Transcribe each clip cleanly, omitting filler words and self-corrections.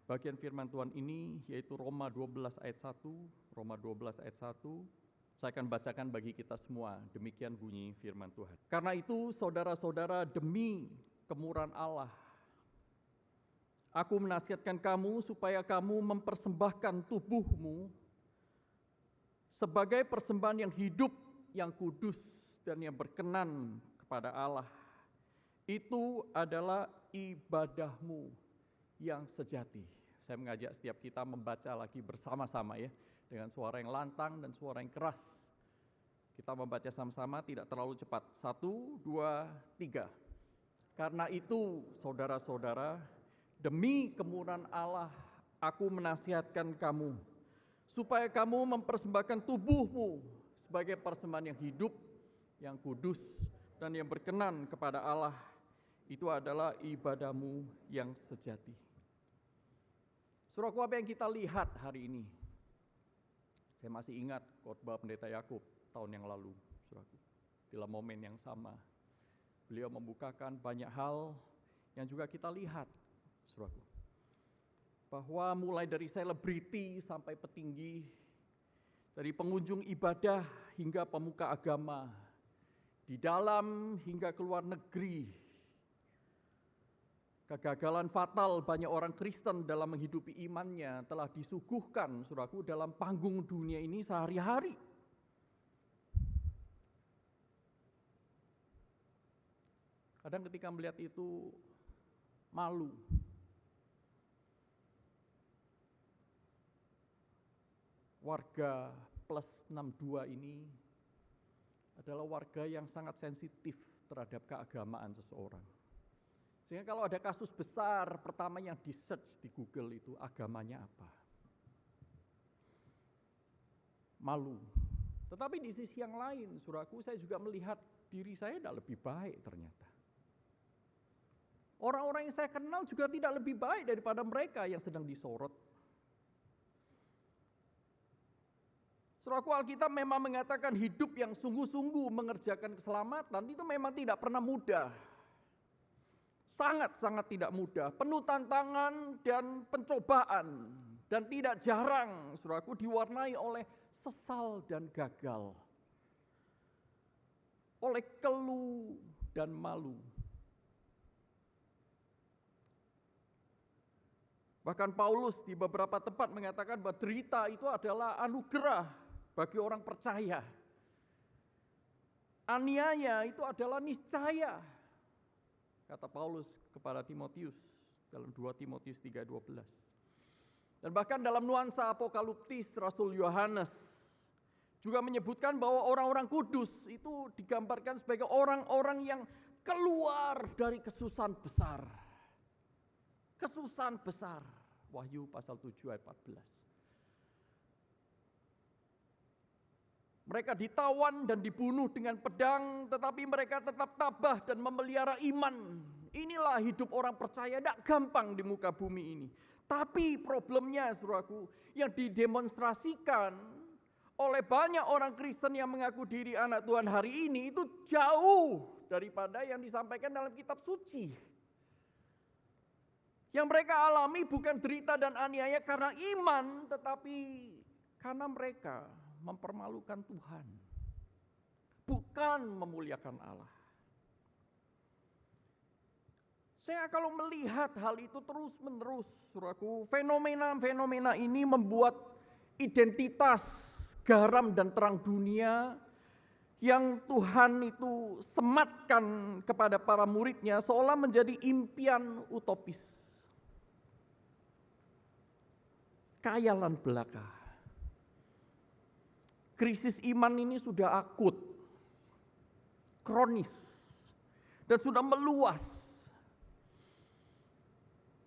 Bagian firman Tuhan ini yaitu Roma 12 ayat 1, Roma 12 ayat 1. Saya akan bacakan bagi kita semua, demikian bunyi firman Tuhan. Karena itu saudara-saudara, demi kemurahan Allah, aku menasihatkan kamu supaya kamu mempersembahkan tubuhmu sebagai persembahan yang hidup, yang kudus, dan yang berkenan kepada Allah. Itu adalah ibadahmu yang sejati. Saya mengajak setiap kita membaca lagi bersama-sama ya, dengan suara yang lantang dan suara yang keras. Kita membaca sama-sama, tidak terlalu cepat. 1, 2, 3. Karena itu, saudara-saudara, demi kemurahan Allah, aku menasihatkan kamu, supaya kamu mempersembahkan tubuhmu sebagai persembahan yang hidup, yang kudus, dan yang berkenan kepada Allah. Itu adalah ibadahmu yang sejati. Saudaraku, apa yang kita lihat hari ini? Saya masih ingat khotbah Pendeta Yakub tahun yang lalu, saudaraku. Dalam momen yang sama, beliau membukakan banyak hal yang juga kita lihat, saudaraku. Bahwa mulai dari selebriti sampai petinggi, dari pengunjung ibadah hingga pemuka agama, di dalam hingga ke luar negeri, kegagalan fatal banyak orang Kristen dalam menghidupi imannya telah disuguhkan, saudaraku, dalam panggung dunia ini sehari-hari. Kadang ketika melihat itu malu. Warga plus 62 ini adalah warga yang sangat sensitif terhadap keagamaan seseorang. Sehingga kalau ada kasus besar, pertama yang di-search di Google itu agamanya apa. Malu. Tetapi di sisi yang lain, saudaraku, saya juga melihat diri saya tidak lebih baik ternyata. Orang-orang yang saya kenal juga tidak lebih baik daripada mereka yang sedang disorot. Saudaraku, Alkitab memang mengatakan hidup yang sungguh-sungguh mengerjakan keselamatan itu memang tidak pernah mudah. Sangat-sangat tidak mudah, penuh tantangan dan pencobaan. Dan tidak jarang, saudaraku, diwarnai oleh sesal dan gagal. Oleh keluh dan malu. Bahkan Paulus di beberapa tempat mengatakan bahwa derita itu adalah anugerah bagi orang percaya. Aniaya itu adalah niscaya, kata Paulus kepada Timotius dalam 2 Timotius 3:12. Dan bahkan dalam nuansa apokaliptis, Rasul Yohanes juga menyebutkan bahwa orang-orang kudus itu digambarkan sebagai orang-orang yang keluar dari kesusahan besar. Kesusahan besar. Wahyu pasal 7 ayat 14. Mereka ditawan dan dibunuh dengan pedang, tetapi mereka tetap tabah dan memelihara iman. Inilah hidup orang percaya, tidak gampang di muka bumi ini. Tapi problemnya, saudaraku, yang didemonstrasikan oleh banyak orang Kristen yang mengaku diri anak Tuhan hari ini itu jauh daripada yang disampaikan dalam kitab suci. Yang mereka alami bukan derita dan aniaya karena iman, tetapi karena mereka mempermalukan Tuhan, bukan memuliakan Allah. Saya kalau melihat hal itu terus-menerus, saudaraku, fenomena-fenomena ini membuat identitas garam dan terang dunia yang Tuhan itu sematkan kepada para muridnya seolah menjadi impian utopis. Khayalan belaka. Krisis iman ini sudah akut, kronis, dan sudah meluas.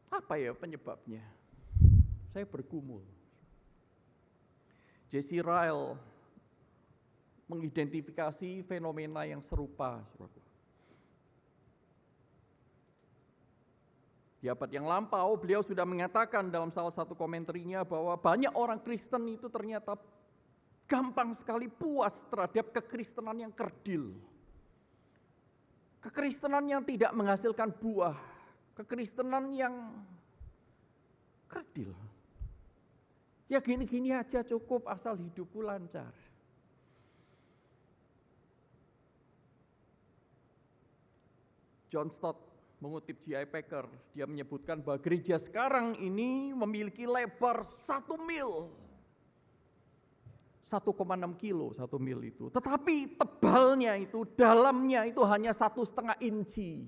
Apa ya penyebabnya? Saya bergumul. J.C. Ryle mengidentifikasi fenomena yang serupa, saudaraku. Di abad yang lampau, beliau sudah mengatakan dalam salah satu komentarnya bahwa banyak orang Kristen itu ternyata gampang sekali puas terhadap kekristenan yang kerdil. Kekristenan yang tidak menghasilkan buah. Kekristenan yang adil. Ya gini-gini aja cukup asal hidupku lancar. John Stott mengutip J.I. Packer, dia menyebutkan bahwa gereja sekarang ini memiliki lebar 1 mil. 1,6 kilo 1 mil itu. Tetapi tebalnya itu, dalamnya itu hanya 1,5 inci,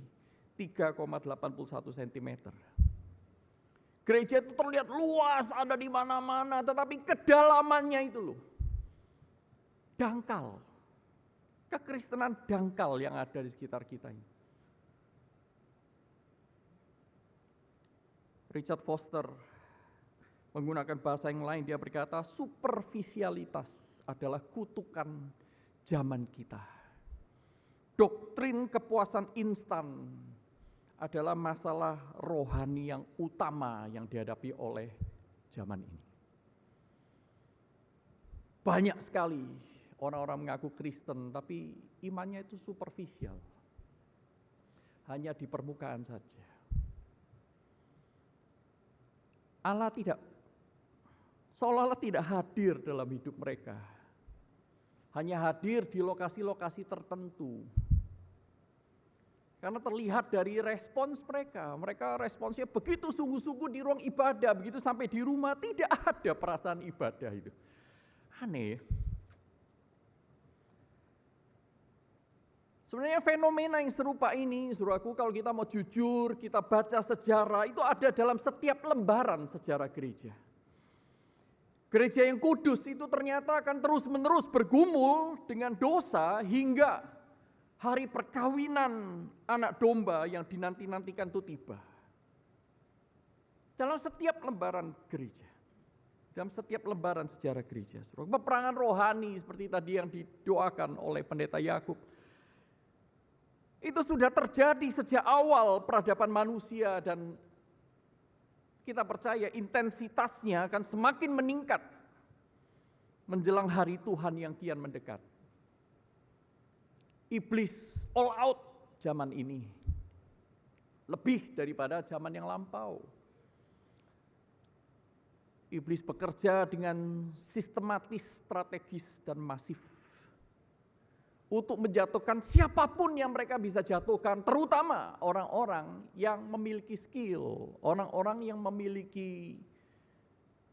3,81 cm. Gereja itu terlihat luas, ada di mana-mana, tetapi kedalamannya itu loh, dangkal. Kekristenan dangkal yang ada di sekitar kita ini. Richard Foster menggunakan bahasa yang lain, dia berkata, superficialitas adalah kutukan zaman kita. Doktrin kepuasan instan adalah masalah rohani yang utama yang dihadapi oleh zaman ini. Banyak sekali orang-orang mengaku Kristen, tapi imannya itu superficial. Hanya di permukaan saja. Allah seolah-olah tidak hadir dalam hidup mereka. Hanya hadir di lokasi-lokasi tertentu. Karena terlihat dari respons mereka. Mereka responsnya begitu sungguh-sungguh di ruang ibadah. Begitu sampai di rumah tidak ada perasaan ibadah itu. Aneh. Sebenarnya fenomena yang serupa ini, saudaraku, kalau kita mau jujur, kita baca sejarah, itu ada dalam setiap lembaran sejarah gereja. Gereja yang kudus itu ternyata akan terus-menerus bergumul dengan dosa hingga hari perkawinan anak domba yang dinanti-nantikan itu tiba. Dalam setiap lembaran gereja, dalam setiap lembaran sejarah gereja, peperangan rohani seperti tadi yang didoakan oleh pendeta Yakub, itu sudah terjadi sejak awal peradaban manusia dan kita percaya intensitasnya akan semakin meningkat menjelang hari Tuhan yang kian mendekat. Iblis all out zaman ini, lebih daripada zaman yang lampau. Iblis bekerja dengan sistematis, strategis, dan masif untuk menjatuhkan siapapun yang mereka bisa jatuhkan, terutama orang-orang yang memiliki skill, orang-orang yang memiliki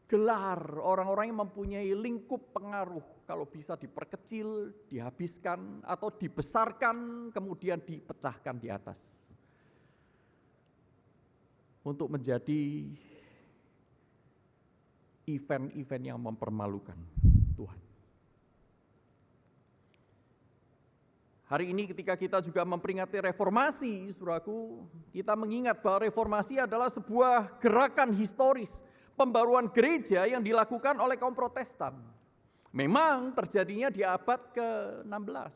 gelar, orang-orang yang mempunyai lingkup pengaruh, kalau bisa diperkecil, dihabiskan, atau dibesarkan, kemudian dipecahkan di atas. Untuk menjadi event-event yang mempermalukan Tuhan. Hari ini ketika kita juga memperingati reformasi, saudaraku, kita mengingat bahwa reformasi adalah sebuah gerakan historis, pembaruan gereja yang dilakukan oleh kaum Protestan. Memang terjadinya di abad ke-16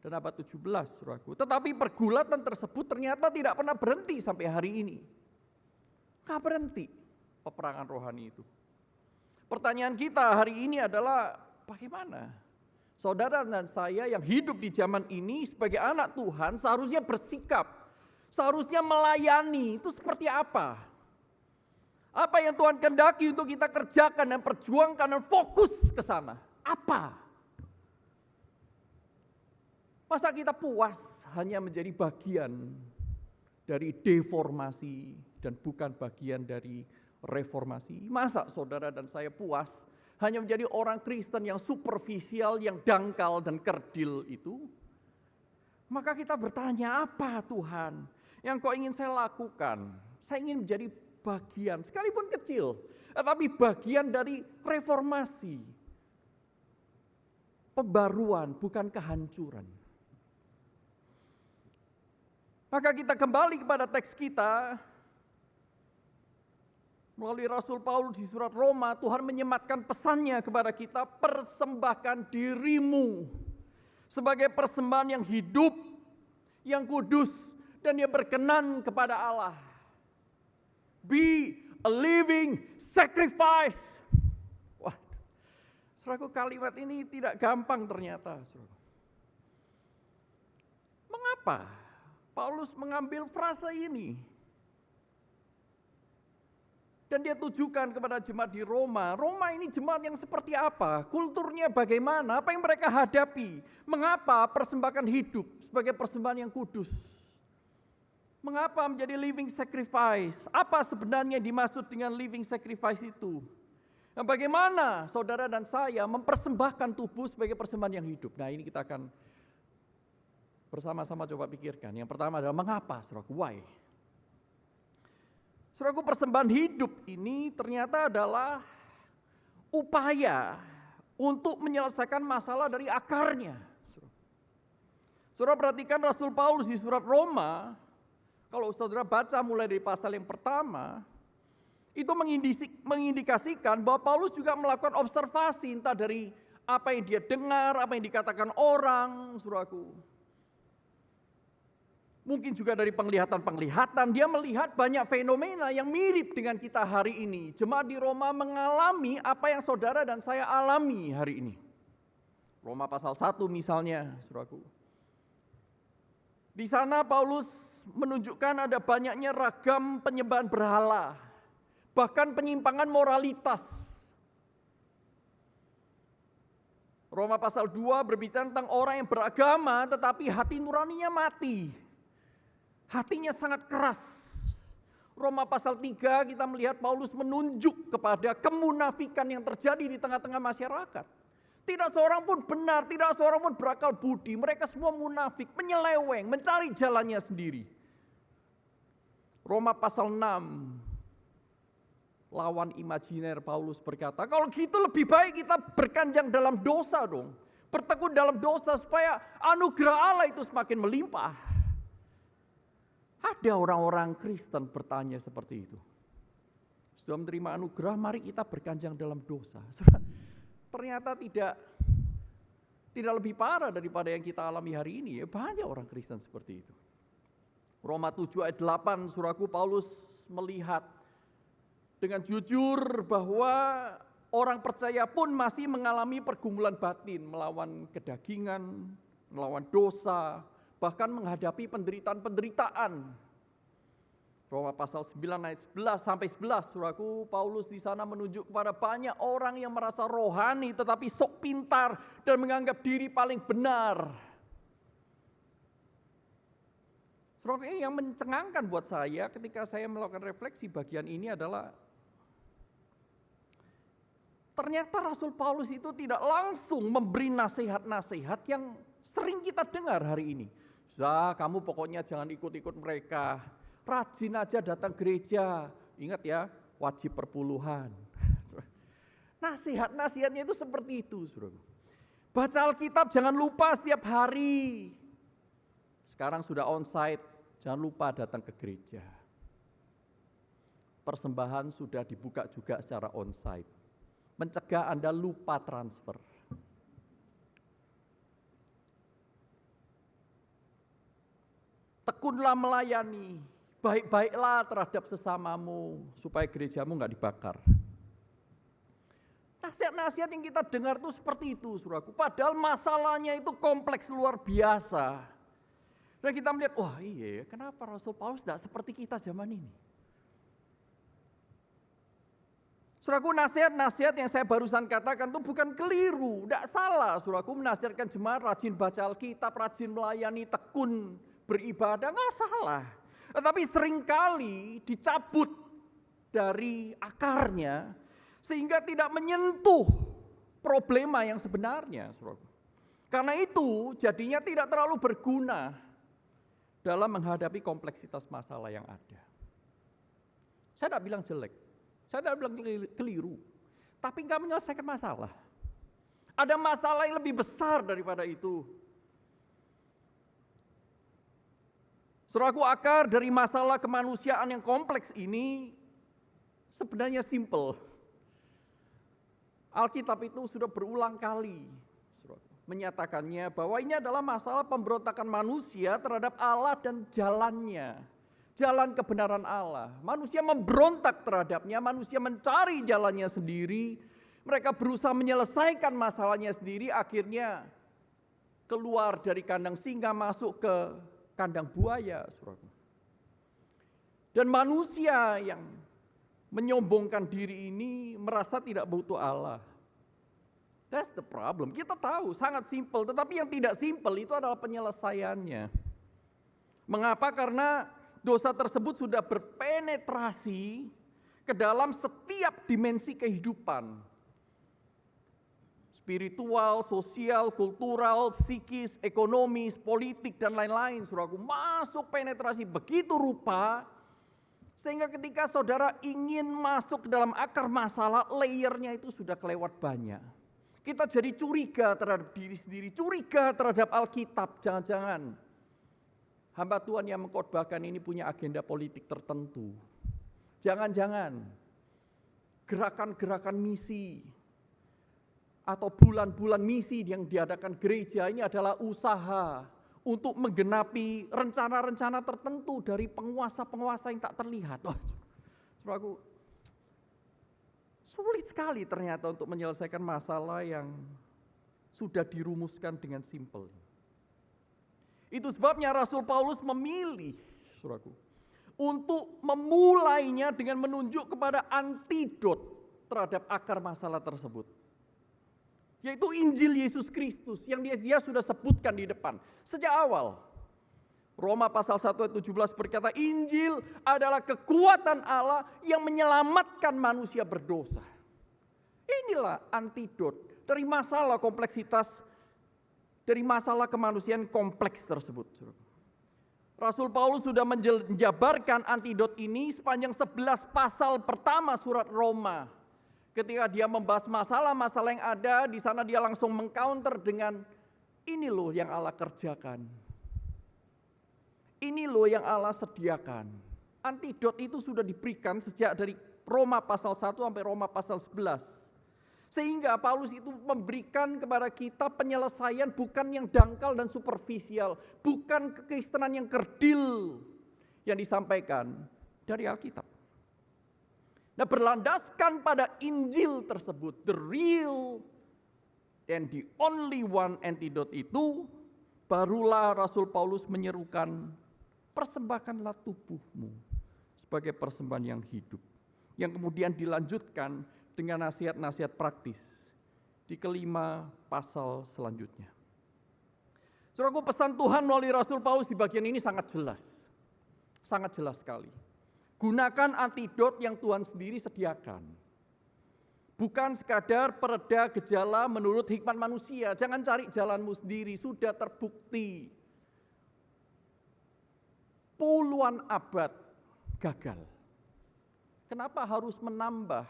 dan abad 17, saudaraku. Tetapi pergulatan tersebut ternyata tidak pernah berhenti sampai hari ini. Nggak berhenti peperangan rohani itu. Pertanyaan kita hari ini adalah bagaimana? Saudara dan saya yang hidup di zaman ini sebagai anak Tuhan seharusnya bersikap, seharusnya melayani, itu seperti apa? Apa yang Tuhan kehendaki untuk kita kerjakan dan perjuangkan dan fokus ke sana? Apa? Masa kita puas hanya menjadi bagian dari deformasi dan bukan bagian dari reformasi? Masa saudara dan saya puas hanya menjadi orang Kristen yang superficial, yang dangkal dan kerdil itu? Maka kita bertanya, apa Tuhan yang kau ingin saya lakukan? Saya ingin menjadi bagian, sekalipun kecil, tetapi bagian dari reformasi. Pembaruan, bukan kehancuran. Maka kita kembali kepada teks kita. Melalui Rasul Paulus di surat Roma, Tuhan menyematkan pesannya kepada kita, persembahkan dirimu sebagai persembahan yang hidup, yang kudus, dan yang berkenan kepada Allah. Be a living sacrifice. Wah, saudaraku, kalimat ini tidak gampang ternyata. Mengapa Paulus mengambil frasa ini? Dan dia tujukan kepada jemaat di Roma. Roma ini jemaat yang seperti apa? Kulturnya bagaimana? Apa yang mereka hadapi? Mengapa persembahkan hidup sebagai persembahan yang kudus? Mengapa menjadi living sacrifice? Apa sebenarnya dimaksud dengan living sacrifice itu? Nah, bagaimana saudara dan saya mempersembahkan tubuh sebagai persembahan yang hidup? Nah, ini kita akan bersama-sama coba pikirkan. Yang pertama adalah mengapa, saudaraku? Why? Saudaraku, persembahan hidup ini ternyata adalah upaya untuk menyelesaikan masalah dari akarnya. Saudara perhatikan Rasul Paulus di surat Roma, kalau saudara baca mulai dari pasal yang pertama, itu mengindikasikan bahwa Paulus juga melakukan observasi entah dari apa yang dia dengar, apa yang dikatakan orang, saudaraku. Mungkin juga dari penglihatan-penglihatan, dia melihat banyak fenomena yang mirip dengan kita hari ini. Jemaat di Roma mengalami apa yang saudara dan saya alami hari ini. Roma pasal 1 misalnya, saudaraku. Di sana Paulus menunjukkan ada banyaknya ragam penyembahan berhala, bahkan penyimpangan moralitas. Roma pasal 2 berbicara tentang orang yang beragama tetapi hati nuraninya mati. Hatinya sangat keras. Roma pasal 3 kita melihat Paulus menunjuk kepada kemunafikan yang terjadi di tengah-tengah masyarakat. Tidak seorang pun benar, tidak seorang pun berakal budi. Mereka semua munafik, menyeleweng, mencari jalannya sendiri. Roma pasal 6, lawan imajiner Paulus berkata, kalau gitu lebih baik kita berkanjang dalam dosa dong. Bertekun dalam dosa supaya anugerah Allah itu semakin melimpah. Ada orang-orang Kristen bertanya seperti itu. Sudah menerima anugerah, mari kita berkanjang dalam dosa. Ternyata tidak lebih parah daripada yang kita alami hari ini. Banyak orang Kristen seperti itu. Roma 7 ayat 8, saudaraku, Paulus melihat dengan jujur bahwa orang percaya pun masih mengalami pergumulan batin, melawan kedagingan, melawan dosa, bahkan menghadapi penderitaan. Roma pasal 9 ayat 11 sampai 11, saudaraku, Paulus di sana menunjuk kepada banyak orang yang merasa rohani tetapi sok pintar dan menganggap diri paling benar. Saudara, ini yang mencengangkan buat saya ketika saya melakukan refleksi bagian ini adalah ternyata Rasul Paulus itu tidak langsung memberi nasihat-nasihat yang sering kita dengar hari ini. Kamu pokoknya jangan ikut-ikut mereka. Rajin aja datang gereja. Ingat ya, wajib perpuluhan. Nasihat-nasihatnya itu seperti itu, saudara. Baca Alkitab jangan lupa setiap hari. Sekarang sudah onsite, jangan lupa datang ke gereja. Persembahan sudah dibuka juga secara onsite. Mencegah Anda lupa transfer. Tekunlah melayani, baik-baiklah terhadap sesamamu, supaya gerejamu nggak dibakar. Nasihat-nasihat yang kita dengar tuh seperti itu, saudaraku. Padahal masalahnya itu kompleks luar biasa. Dan kita melihat, wah iya, kenapa Rasul Paulus tidak seperti kita zaman ini? Saudaraku, nasihat-nasihat yang saya barusan katakan itu bukan keliru, tidak salah. Saudaraku, menasihatkan jemaat rajin baca Alkitab, rajin melayani, tekun beribadah, nggak salah. Tetapi seringkali dicabut dari akarnya sehingga tidak menyentuh problema yang sebenarnya, saudaraku. Karena itu jadinya tidak terlalu berguna dalam menghadapi kompleksitas masalah yang ada. Saya tidak bilang jelek, saya tidak bilang keliru, tapi nggak menyelesaikan masalah. Ada masalah yang lebih besar daripada itu. Saudaraku, akar dari masalah kemanusiaan yang kompleks ini sebenarnya simple. Alkitab itu sudah berulang kali menyatakannya bahwa ini adalah masalah pemberontakan manusia terhadap Allah dan jalannya. Jalan kebenaran Allah. Manusia memberontak terhadapnya, manusia mencari jalannya sendiri. Mereka berusaha menyelesaikan masalahnya sendiri, akhirnya keluar dari kandang singa masuk ke kandang buaya, saudaraku. Dan manusia yang menyombongkan diri ini merasa tidak butuh Allah. That's the problem. Kita tahu sangat simpel, tetapi yang tidak simpel itu adalah penyelesaiannya. Mengapa? Karena dosa tersebut sudah berpenetrasi ke dalam setiap dimensi kehidupan. Spiritual, sosial, kultural, psikis, ekonomis, politik, dan lain-lain. Saudaraku, masuk penetrasi begitu rupa, sehingga ketika saudara ingin masuk ke dalam akar masalah, layernya itu sudah kelewat banyak. Kita jadi curiga terhadap diri sendiri, curiga terhadap Alkitab. Jangan-jangan hamba Tuhan yang mengkhotbahkan ini punya agenda politik tertentu. Jangan-jangan gerakan-gerakan misi atau bulan-bulan misi yang diadakan gereja ini adalah usaha untuk menggenapi rencana-rencana tertentu dari penguasa-penguasa yang tak terlihat. Wah, saudaraku, sulit sekali ternyata untuk menyelesaikan masalah yang sudah dirumuskan dengan simpel. Itu sebabnya Rasul Paulus memilih, saudaraku, untuk memulainya dengan menunjuk kepada antidot terhadap akar masalah tersebut. Yaitu Injil Yesus Kristus yang dia sudah sebutkan di depan. Sejak awal, Roma pasal 1 ayat 17 berkata, Injil adalah kekuatan Allah yang menyelamatkan manusia berdosa. Inilah antidot dari masalah kompleksitas, dari masalah kemanusiaan kompleks tersebut. Rasul Paulus sudah menjabarkan antidot ini sepanjang 11 pasal pertama surat Roma. Ketika dia membahas masalah-masalah yang ada, di sana dia langsung mengcounter dengan ini loh yang Allah kerjakan. Ini loh yang Allah sediakan. Antidot itu sudah diberikan sejak dari Roma pasal 1 sampai Roma pasal 11. Sehingga Paulus itu memberikan kepada kita penyelesaian bukan yang dangkal dan superficial. Bukan kekristenan yang kerdil yang disampaikan dari Alkitab. Nah, berlandaskan pada Injil tersebut, the real and the only one antidote itu, barulah Rasul Paulus menyerukan, persembahkanlah tubuhmu sebagai persembahan yang hidup. Yang kemudian dilanjutkan dengan nasihat-nasihat praktis di kelima pasal selanjutnya. Saudaraku, pesan Tuhan melalui Rasul Paulus di bagian ini sangat jelas. Sangat jelas sekali. Gunakan antidot yang Tuhan sendiri sediakan. Bukan sekadar pereda gejala menurut hikmat manusia. Jangan cari jalanmu sendiri, sudah terbukti. Puluhan abad gagal. Kenapa harus menambah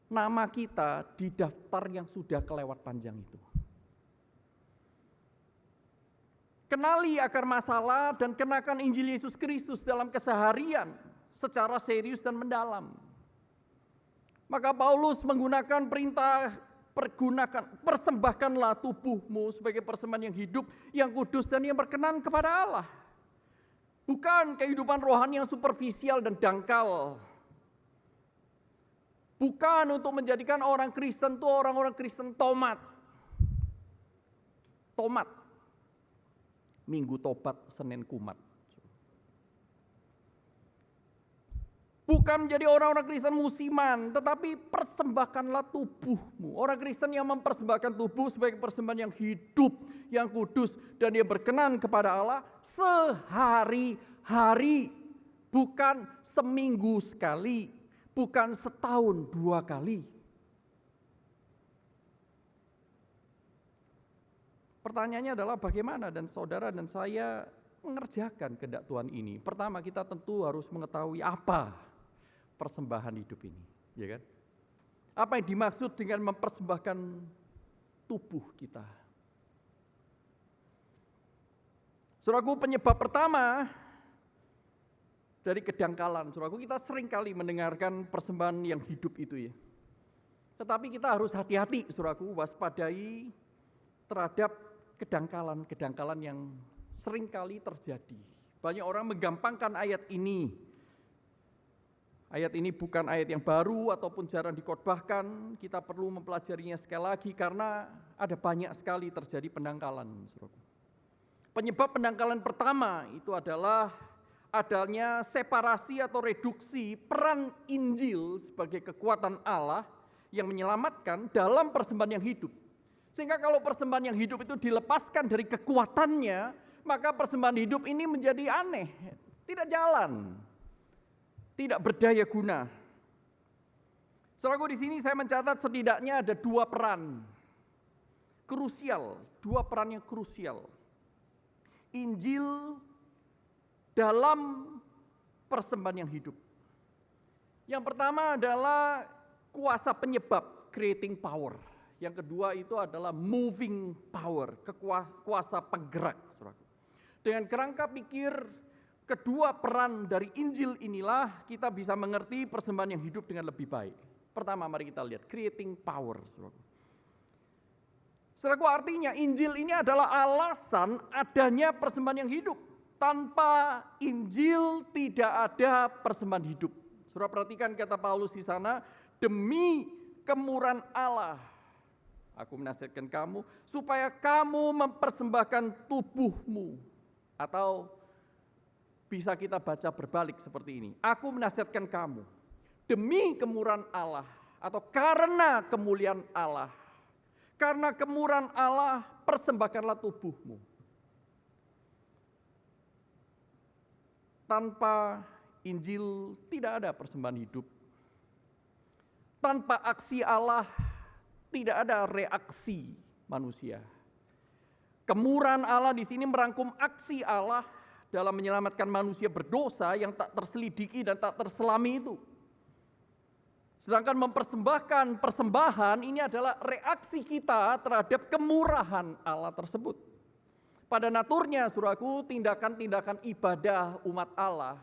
nama kita di daftar yang sudah kelewat panjang itu? Kenali akar masalah dan kenakan Injil Yesus Kristus dalam keseharian secara serius dan mendalam. Maka Paulus menggunakan perintah, persembahkanlah tubuhmu sebagai persembahan yang hidup, yang kudus dan yang berkenan kepada Allah. Bukan kehidupan rohani yang superficial dan dangkal. Bukan untuk menjadikan orang Kristen itu orang-orang Kristen tomat. Tomat. Minggu tobat, Senin kumat. Bukan menjadi orang-orang Kristen musiman, tetapi persembahkanlah tubuhmu. Orang Kristen yang mempersembahkan tubuh sebagai persembahan yang hidup, yang kudus, dan yang berkenan kepada Allah sehari-hari. Bukan seminggu sekali, bukan setahun 2 kali. Pertanyaannya adalah bagaimana dan saudara dan saya mengerjakan kehendak Tuhan ini. Pertama, kita tentu harus mengetahui apa persembahan hidup ini, ya kan? Apa yang dimaksud dengan mempersembahkan tubuh kita? Saudaraku, penyebab pertama dari kedangkalan. Saudaraku, kita sering kali mendengarkan persembahan yang hidup itu ya. Tetapi kita harus hati-hati, saudaraku, waspadai terhadap kedangkalan-kedangkalan yang sering kali terjadi. Banyak orang menggampangkan ayat ini. Ayat ini bukan ayat yang baru ataupun jarang dikhotbahkan. Kita perlu mempelajarinya sekali lagi karena ada banyak sekali terjadi pendangkalan. Penyebab pendangkalan pertama itu adalah adanya separasi atau reduksi peran Injil sebagai kekuatan Allah yang menyelamatkan dalam persembahan yang hidup. Sehingga kalau persembahan yang hidup itu dilepaskan dari kekuatannya, maka persembahan hidup ini menjadi aneh, tidak jalan, tidak berdaya guna. Saudaraku, di sini saya mencatat setidaknya ada dua peran krusial, dua peran yang krusial. Injil dalam persembahan yang hidup. Yang pertama adalah kuasa penyebab, creating power. Yang kedua itu adalah moving power, kuasa penggerak. Saudaraku. Dengan kerangka pikir kedua peran dari Injil inilah kita bisa mengerti persembahan yang hidup dengan lebih baik. Pertama mari kita lihat, creating power. Saudaraku, artinya Injil ini adalah alasan adanya persembahan yang hidup. Tanpa Injil tidak ada persembahan hidup. Saudara perhatikan kata Paulus di sana, demi kemurahan Allah, aku menasihatkan kamu supaya kamu mempersembahkan tubuhmu. Atau bisa kita baca berbalik seperti ini. Aku menasihatkan kamu demi kemurahan Allah atau karena kemuliaan Allah. Karena kemurahan Allah, persembahkanlah tubuhmu. Tanpa Injil tidak ada persembahan hidup. Tanpa aksi Allah tidak ada reaksi manusia. Kemurahan Allah di sini merangkum aksi Allah dalam menyelamatkan manusia berdosa yang tak terselidiki dan tak terselami itu. Sedangkan mempersembahkan persembahan ini adalah reaksi kita terhadap kemurahan Allah tersebut. Pada naturnya, saudaraku, tindakan-tindakan ibadah umat Allah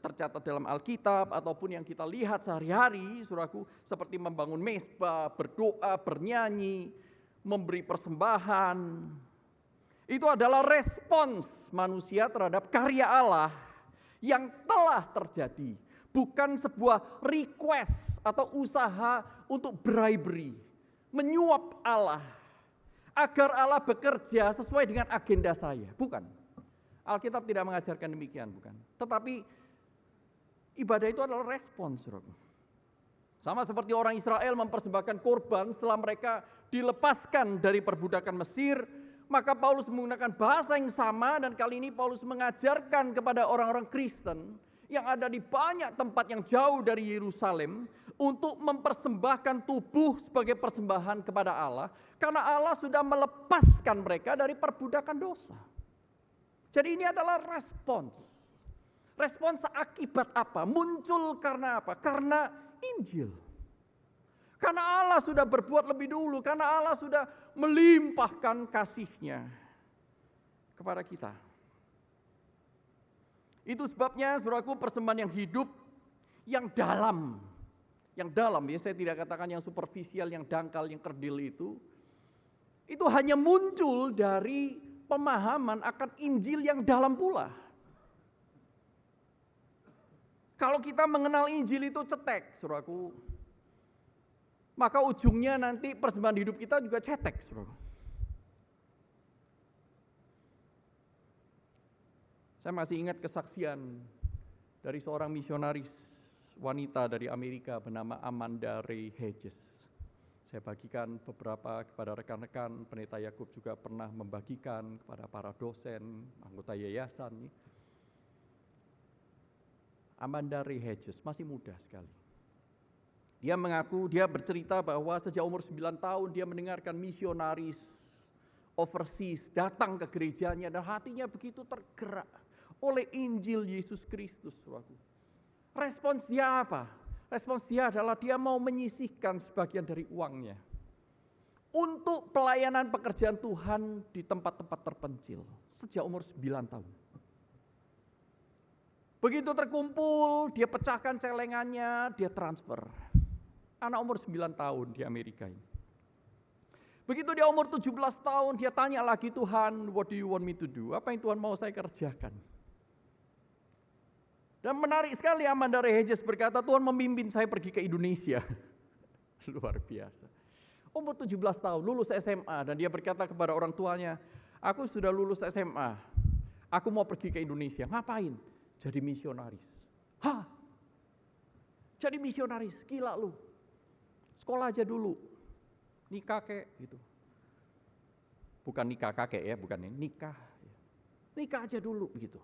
tercatat dalam Alkitab ataupun yang kita lihat sehari-hari, saudaraku, seperti membangun mezbah, berdoa, bernyanyi, memberi persembahan. Itu adalah respons manusia terhadap karya Allah yang telah terjadi. Bukan sebuah request atau usaha untuk bribery, menyuap Allah, agar Allah bekerja sesuai dengan agenda saya. Bukan. Alkitab tidak mengajarkan demikian, bukan. Tetapi ibadah itu adalah respons. Sama seperti orang Israel mempersembahkan korban setelah mereka dilepaskan dari perbudakan Mesir, maka Paulus menggunakan bahasa yang sama dan kali ini Paulus mengajarkan kepada orang-orang Kristen yang ada di banyak tempat yang jauh dari Yerusalem untuk mempersembahkan tubuh sebagai persembahan kepada Allah karena Allah sudah melepaskan mereka dari perbudakan dosa. Jadi ini adalah respons. Respons akibat apa? Muncul karena apa? Karena Injil. Karena Allah sudah berbuat lebih dulu, karena Allah sudah melimpahkan kasih-Nya kepada kita. Itu sebabnya, saudaraku, persembahan yang hidup, yang dalam ya, saya tidak katakan yang superficial, yang dangkal, yang kerdil itu hanya muncul dari pemahaman akan Injil yang dalam pula. Kalau kita mengenal Injil itu cetek, saudaraku, maka ujungnya nanti persembahan hidup kita juga cetek, saudaraku. Saya masih ingat kesaksian dari seorang misionaris wanita dari Amerika bernama Amanda Ray Hedges. Saya bagikan beberapa kepada rekan-rekan, Pendeta Yakub juga pernah membagikan kepada para dosen, anggota yayasan. Amanda Ray Hedges masih muda sekali. Dia mengaku, dia bercerita bahwa sejak umur 9 tahun dia mendengarkan misionaris overseas datang ke gerejanya dan hatinya begitu tergerak oleh Injil Yesus Kristus. Respons dia apa? Respons dia adalah dia mau menyisihkan sebagian dari uangnya untuk pelayanan pekerjaan Tuhan di tempat-tempat terpencil sejak umur 9 tahun. Begitu terkumpul, dia pecahkan celengannya, dia transfer. Anak umur 9 tahun di Amerika ini. Begitu dia umur 17 tahun, dia tanya lagi, Tuhan, what do you want me to do? Apa yang Tuhan mau saya kerjakan? Dan menarik sekali Amanda Ray Hedges berkata, Tuhan memimpin saya pergi ke Indonesia. Luar biasa. Umur 17 tahun, lulus SMA, dan dia berkata kepada orang tuanya, aku sudah lulus SMA. Aku mau pergi ke Indonesia, ngapain? Jadi misionaris. Hah? Jadi misionaris, gila lu. Sekolah aja dulu, nikah kek gitu. Bukan nikah kakek ya, bukan ini, nikah. Nikah aja dulu gitu.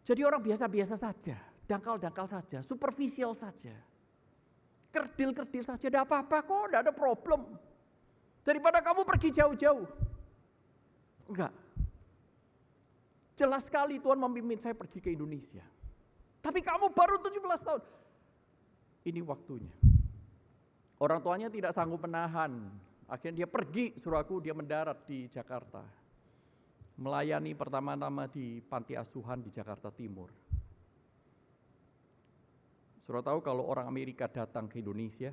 Jadi orang biasa-biasa saja, dangkal-dangkal saja, superficial saja. Kerdil-kerdil saja, tidak apa-apa kok, tidak ada problem. Daripada kamu pergi jauh-jauh. Enggak. Jelas sekali Tuhan memimpin saya pergi ke Indonesia. Tapi kamu baru 17 tahun. Ini waktunya. Orang tuanya tidak sanggup menahan. Akhirnya dia pergi, suruh aku, dia mendarat di Jakarta. Melayani pertama-tama di panti asuhan di Jakarta Timur. Suruh tahu kalau orang Amerika datang ke Indonesia,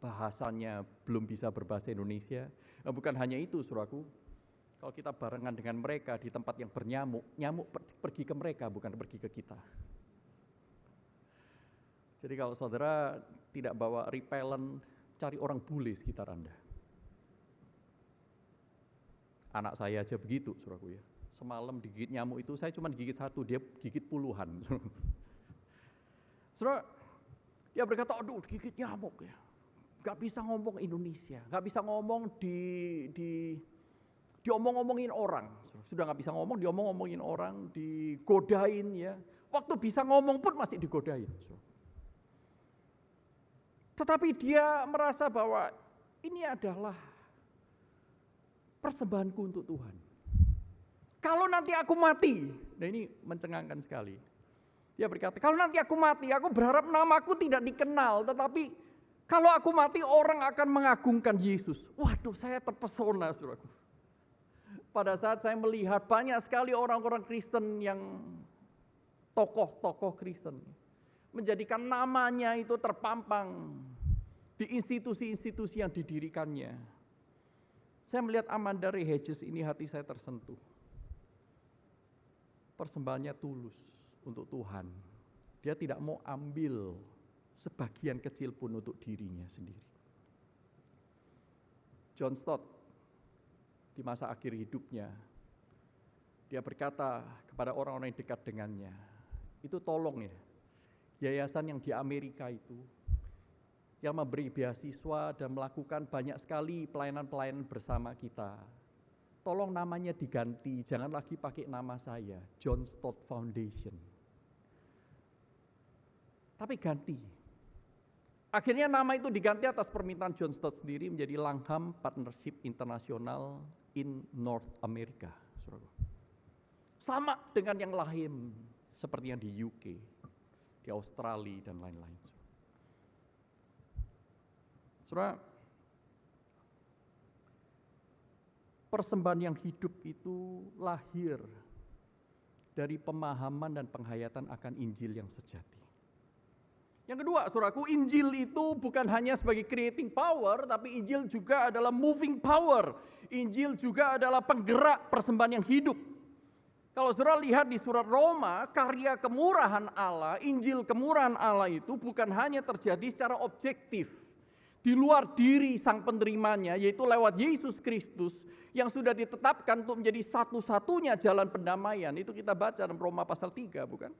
bahasanya belum bisa berbahasa Indonesia. Bukan hanya itu, suruh aku. Kalau kita barengan dengan mereka di tempat yang bernyamuk, nyamuk pergi ke mereka, bukan pergi ke kita. Jadi kalau saudara tidak bawa repellent, cari orang bule sekitar Anda. Anak saya aja begitu, saudaraku ya. Semalam digigit nyamuk itu, saya cuma digigit satu, dia gigit puluhan. Saudara, dia berkata, aduh digigit nyamuk ya. Gak bisa ngomong Indonesia, gak bisa ngomong diomong-omongin orang. Sudah gak bisa ngomong, diomong-omongin orang, digodain ya. Waktu bisa ngomong pun masih digodain. Tetapi dia merasa bahwa ini adalah persembahanku untuk Tuhan. Kalau nanti aku mati, nah ini mencengangkan sekali. Dia berkata, kalau nanti aku mati, aku berharap namaku tidak dikenal, tetapi kalau aku mati orang akan mengagungkan Yesus. Waduh, saya terpesona, saudaraku. Pada saat saya melihat banyak sekali orang-orang Kristen yang tokoh-tokoh Kristen menjadikan namanya itu terpampang di institusi-institusi yang didirikannya. Saya melihat Amanda Ray Hedges ini, hati saya tersentuh. Persembahannya tulus untuk Tuhan. Dia tidak mau ambil sebagian kecil pun untuk dirinya sendiri. John Stott di masa akhir hidupnya, dia berkata kepada orang-orang yang dekat dengannya, itu tolong ya, yayasan yang di Amerika itu, yang memberi beasiswa dan melakukan banyak sekali pelayanan-pelayanan bersama kita. Tolong namanya diganti, jangan lagi pakai nama saya, John Stott Foundation. Tapi ganti. Akhirnya nama itu diganti atas permintaan John Stott sendiri menjadi Langham Partnership International in North America. Sama dengan yang lain, seperti yang di UK, di Australia dan lain-lain. Saudara, persembahan yang hidup itu lahir dari pemahaman dan penghayatan akan Injil yang sejati. Yang kedua, saudaraku, Injil itu bukan hanya sebagai creating power, tapi Injil juga adalah moving power. Injil juga adalah penggerak persembahan yang hidup. Kalau saudara lihat di surat Roma, karya kemurahan Allah, Injil kemurahan Allah itu bukan hanya terjadi secara objektif, di luar diri sang penerimanya, yaitu lewat Yesus Kristus yang sudah ditetapkan untuk menjadi satu-satunya jalan pendamaian. Itu kita baca dalam Roma pasal 3, bukan?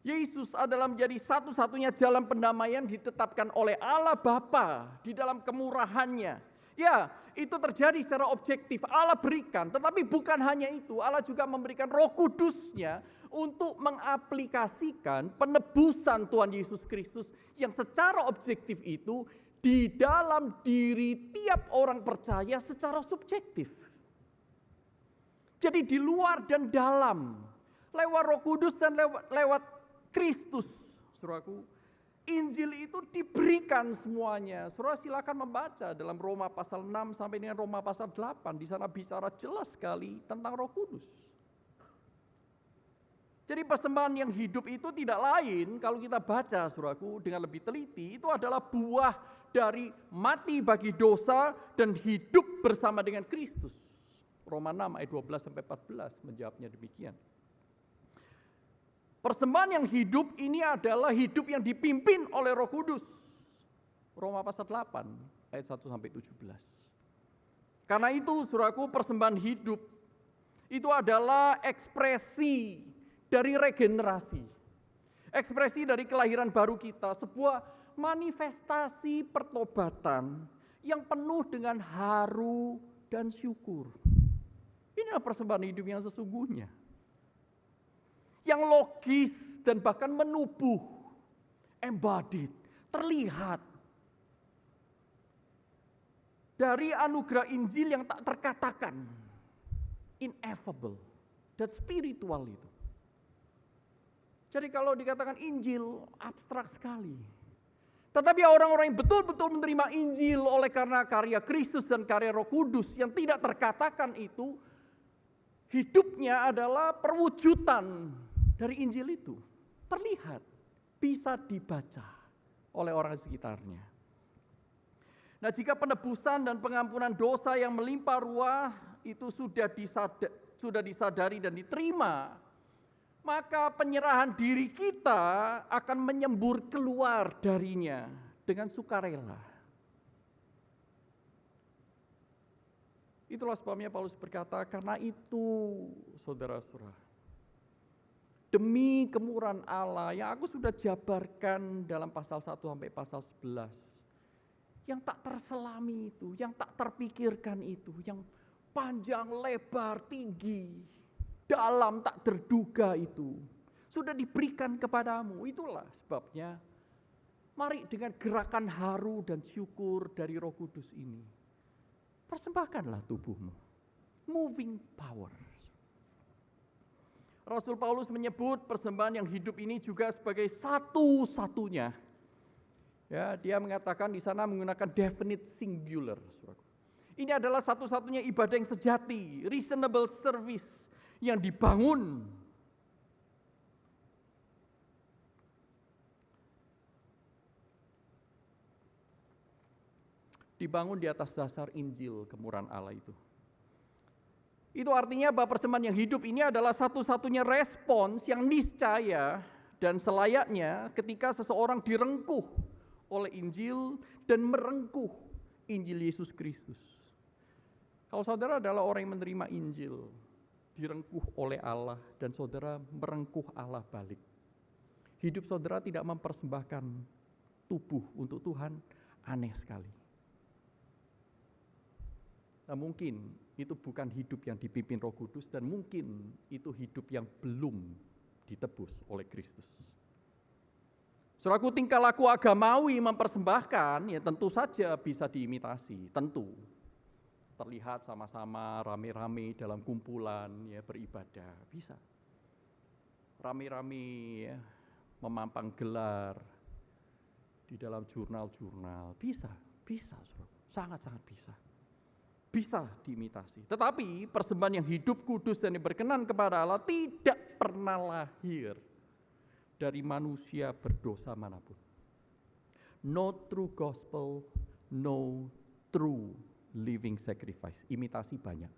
Yesus adalah menjadi satu-satunya jalan pendamaian ditetapkan oleh Allah Bapa di dalam kemurahannya. Ya, itu terjadi secara objektif, Allah berikan. Tetapi bukan hanya itu, Allah juga memberikan Roh Kudus-Nya untuk mengaplikasikan penebusan Tuhan Yesus Kristus yang secara objektif itu di dalam diri tiap orang percaya secara subjektif. Jadi di luar dan dalam, lewat Roh Kudus dan lewat Kristus, saudaraku, Injil itu diberikan semuanya. Saudara silakan membaca dalam Roma pasal 6 sampai dengan Roma pasal 8, di sana bicara jelas sekali tentang Roh Kudus. Jadi persembahan yang hidup itu tidak lain, kalau kita baca saudaraku dengan lebih teliti, itu adalah buah dari mati bagi dosa dan hidup bersama dengan Kristus. Roma 6 ayat 12 sampai 14 menjawabnya demikian. Persembahan yang hidup ini adalah hidup yang dipimpin oleh Roh Kudus. Roma pasal 8 ayat 1 sampai 17. Karena itu saudaraku, persembahan hidup Itu adalah ekspresi dari regenerasi. Ekspresi dari kelahiran baru kita, sebuah manifestasi pertobatan yang penuh dengan haru dan syukur. Inilah persembahan hidup yang sesungguhnya. Yang logis dan bahkan menubuh, embodied, terlihat. Dari anugerah Injil yang tak terkatakan. Ineffable dan spiritual itu. Jadi kalau dikatakan Injil, abstrak sekali. Tetapi orang-orang yang betul-betul menerima Injil oleh karena karya Kristus dan karya Roh Kudus yang tidak terkatakan itu, hidupnya adalah perwujudan dari Injil itu. Terlihat, bisa dibaca oleh orang sekitarnya. Nah, jika penebusan dan pengampunan dosa yang melimpah ruah itu sudah disadari dan diterima, maka penyerahan diri kita akan menyembur keluar darinya dengan sukarela. Itulah sebabnya Paulus berkata, karena itu saudara-saudara, demi kemurahan Allah yang aku sudah jabarkan dalam pasal 1 sampai pasal 11, yang tak terselami itu, yang tak terpikirkan itu, yang panjang, lebar, tinggi, dalam, tak terduga itu, sudah diberikan kepadamu. Itulah sebabnya, mari dengan gerakan haru dan syukur dari Roh Kudus ini, persembahkanlah tubuhmu. Moving power. Rasul Paulus menyebut persembahan yang hidup ini juga sebagai satu-satunya. Ya, dia mengatakan di sana menggunakan definite singular. Ini adalah satu-satunya ibadah yang sejati, reasonable service yang dibangun. Dibangun di atas dasar Injil kemurahan Allah itu. Itu artinya bahwa persembahan yang hidup ini adalah satu-satunya respons yang niscaya dan selayaknya ketika seseorang direngkuh oleh Injil dan merengkuh Injil Yesus Kristus. Kalau saudara adalah orang yang menerima Injil, direngkuh oleh Allah dan saudara merengkuh Allah balik. Hidup saudara tidak mempersembahkan tubuh untuk Tuhan, aneh sekali. Nah, mungkin itu bukan hidup yang dipimpin Roh Kudus dan mungkin itu hidup yang belum ditebus oleh Kristus. Saudaraku, tingkah laku agamawi mempersembahkan ya tentu saja bisa diimitasi, tentu. Terlihat sama-sama rame-rame dalam kumpulan ya beribadah, bisa. Rame-rame ya, memampang gelar di dalam jurnal-jurnal, bisa, saudara. Sangat-sangat bisa. Bisa diimitasi. Tetapi persembahan yang hidup, kudus dan berkenan kepada Allah tidak pernah lahir dari manusia berdosa manapun. No true gospel, no true living sacrifice. Imitasi banyak.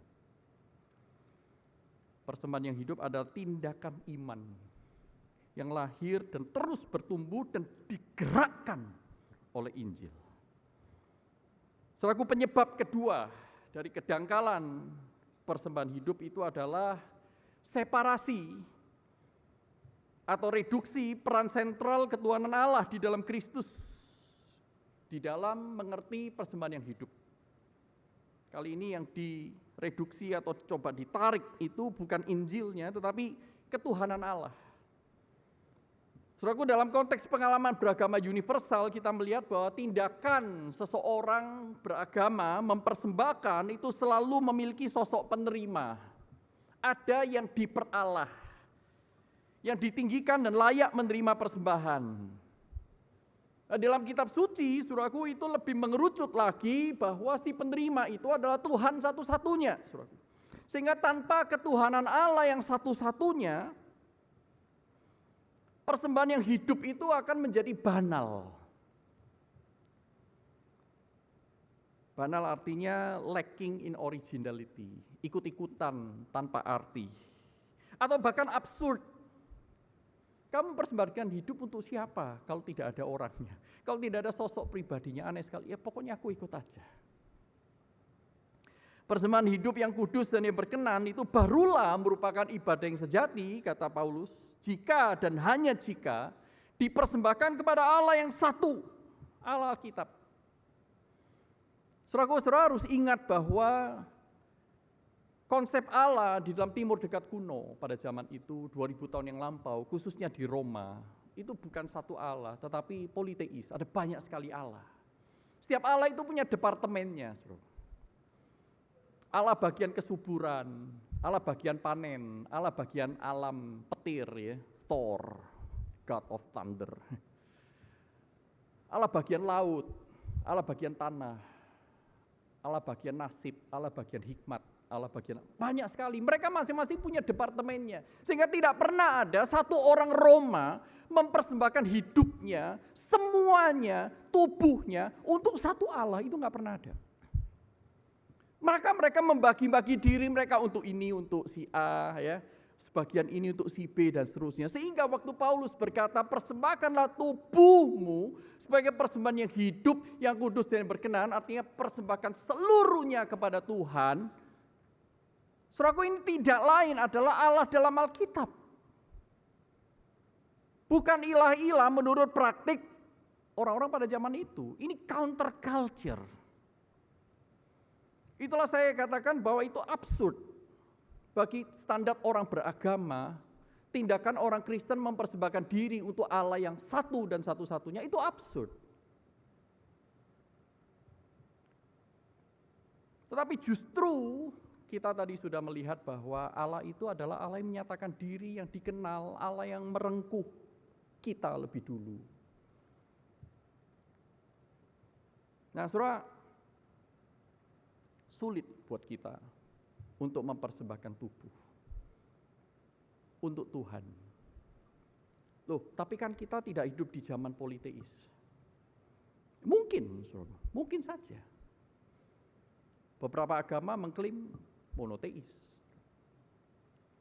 Persembahan yang hidup adalah tindakan iman yang lahir dan terus bertumbuh dan digerakkan oleh Injil. Selaku penyebab kedua dari kedangkalan persembahan hidup itu adalah separasi atau reduksi peran sentral ketuhanan Allah di dalam Kristus, di dalam mengerti persembahan yang hidup. Kali ini yang direduksi atau coba ditarik itu bukan Injilnya, tetapi ketuhanan Allah. Saudaraku, dalam konteks pengalaman beragama universal, kita melihat bahwa tindakan seseorang beragama mempersembahkan itu selalu memiliki sosok penerima. Ada yang diperalah, yang ditinggikan dan layak menerima persembahan. Nah, dalam kitab suci, saudaraku, itu lebih mengerucut lagi bahwa si penerima itu adalah Tuhan satu-satunya, saudaraku. Sehingga tanpa ketuhanan Allah yang satu-satunya, persembahan yang hidup itu akan menjadi banal. Banal artinya lacking in originality, ikut-ikutan tanpa arti. Atau bahkan absurd. Kamu mempersembahkan hidup untuk siapa kalau tidak ada orangnya? Kalau tidak ada sosok pribadinya, aneh sekali. Ya pokoknya aku ikut aja. Persembahan hidup yang kudus dan yang berkenan itu barulah merupakan ibadah yang sejati, kata Paulus, jika dan hanya jika dipersembahkan kepada Allah yang satu, Allah Alkitab. Saudara-saudara harus ingat bahwa konsep Allah di dalam timur dekat kuno pada zaman itu 2000 tahun yang lampau, khususnya di Roma, itu bukan satu Allah, tetapi politeis, ada banyak sekali Allah. Setiap Allah itu punya departemennya, saudara. Allah bagian kesuburan, Allah bagian panen, Allah bagian alam petir ya, Thor, God of Thunder. Allah bagian laut, Allah bagian tanah, Allah bagian nasib, Allah bagian hikmat, Allah bagian banyak sekali. Mereka masing-masing punya departemennya. Sehingga tidak pernah ada satu orang Roma mempersembahkan hidupnya, semuanya, tubuhnya untuk satu Allah, itu nggak pernah ada. Maka mereka membagi-bagi diri mereka untuk ini, untuk si A, ya, sebagian ini untuk si B dan seterusnya. Sehingga waktu Paulus berkata, persembahkanlah tubuhmu sebagai persembahan yang hidup, yang kudus dan berkenan, artinya persembahkan seluruhnya kepada Tuhan. Saudaraku, ini tidak lain adalah Allah dalam Alkitab. Bukan ilah-ilah menurut praktik orang-orang pada zaman itu. Ini counter culture. Itulah saya katakan bahwa itu absurd. Bagi standar orang beragama, tindakan orang Kristen mempersembahkan diri untuk Allah yang satu dan satu-satunya, itu absurd. Tetapi justru kita tadi sudah melihat bahwa Allah itu adalah Allah yang menyatakan diri, yang dikenal, Allah yang merengkuh kita lebih dulu. Nah, saudara, sulit buat kita untuk mempersembahkan tubuh untuk Tuhan. Loh, tapi kan kita tidak hidup di zaman politeis. Mungkin saja. Beberapa agama mengklaim monoteis.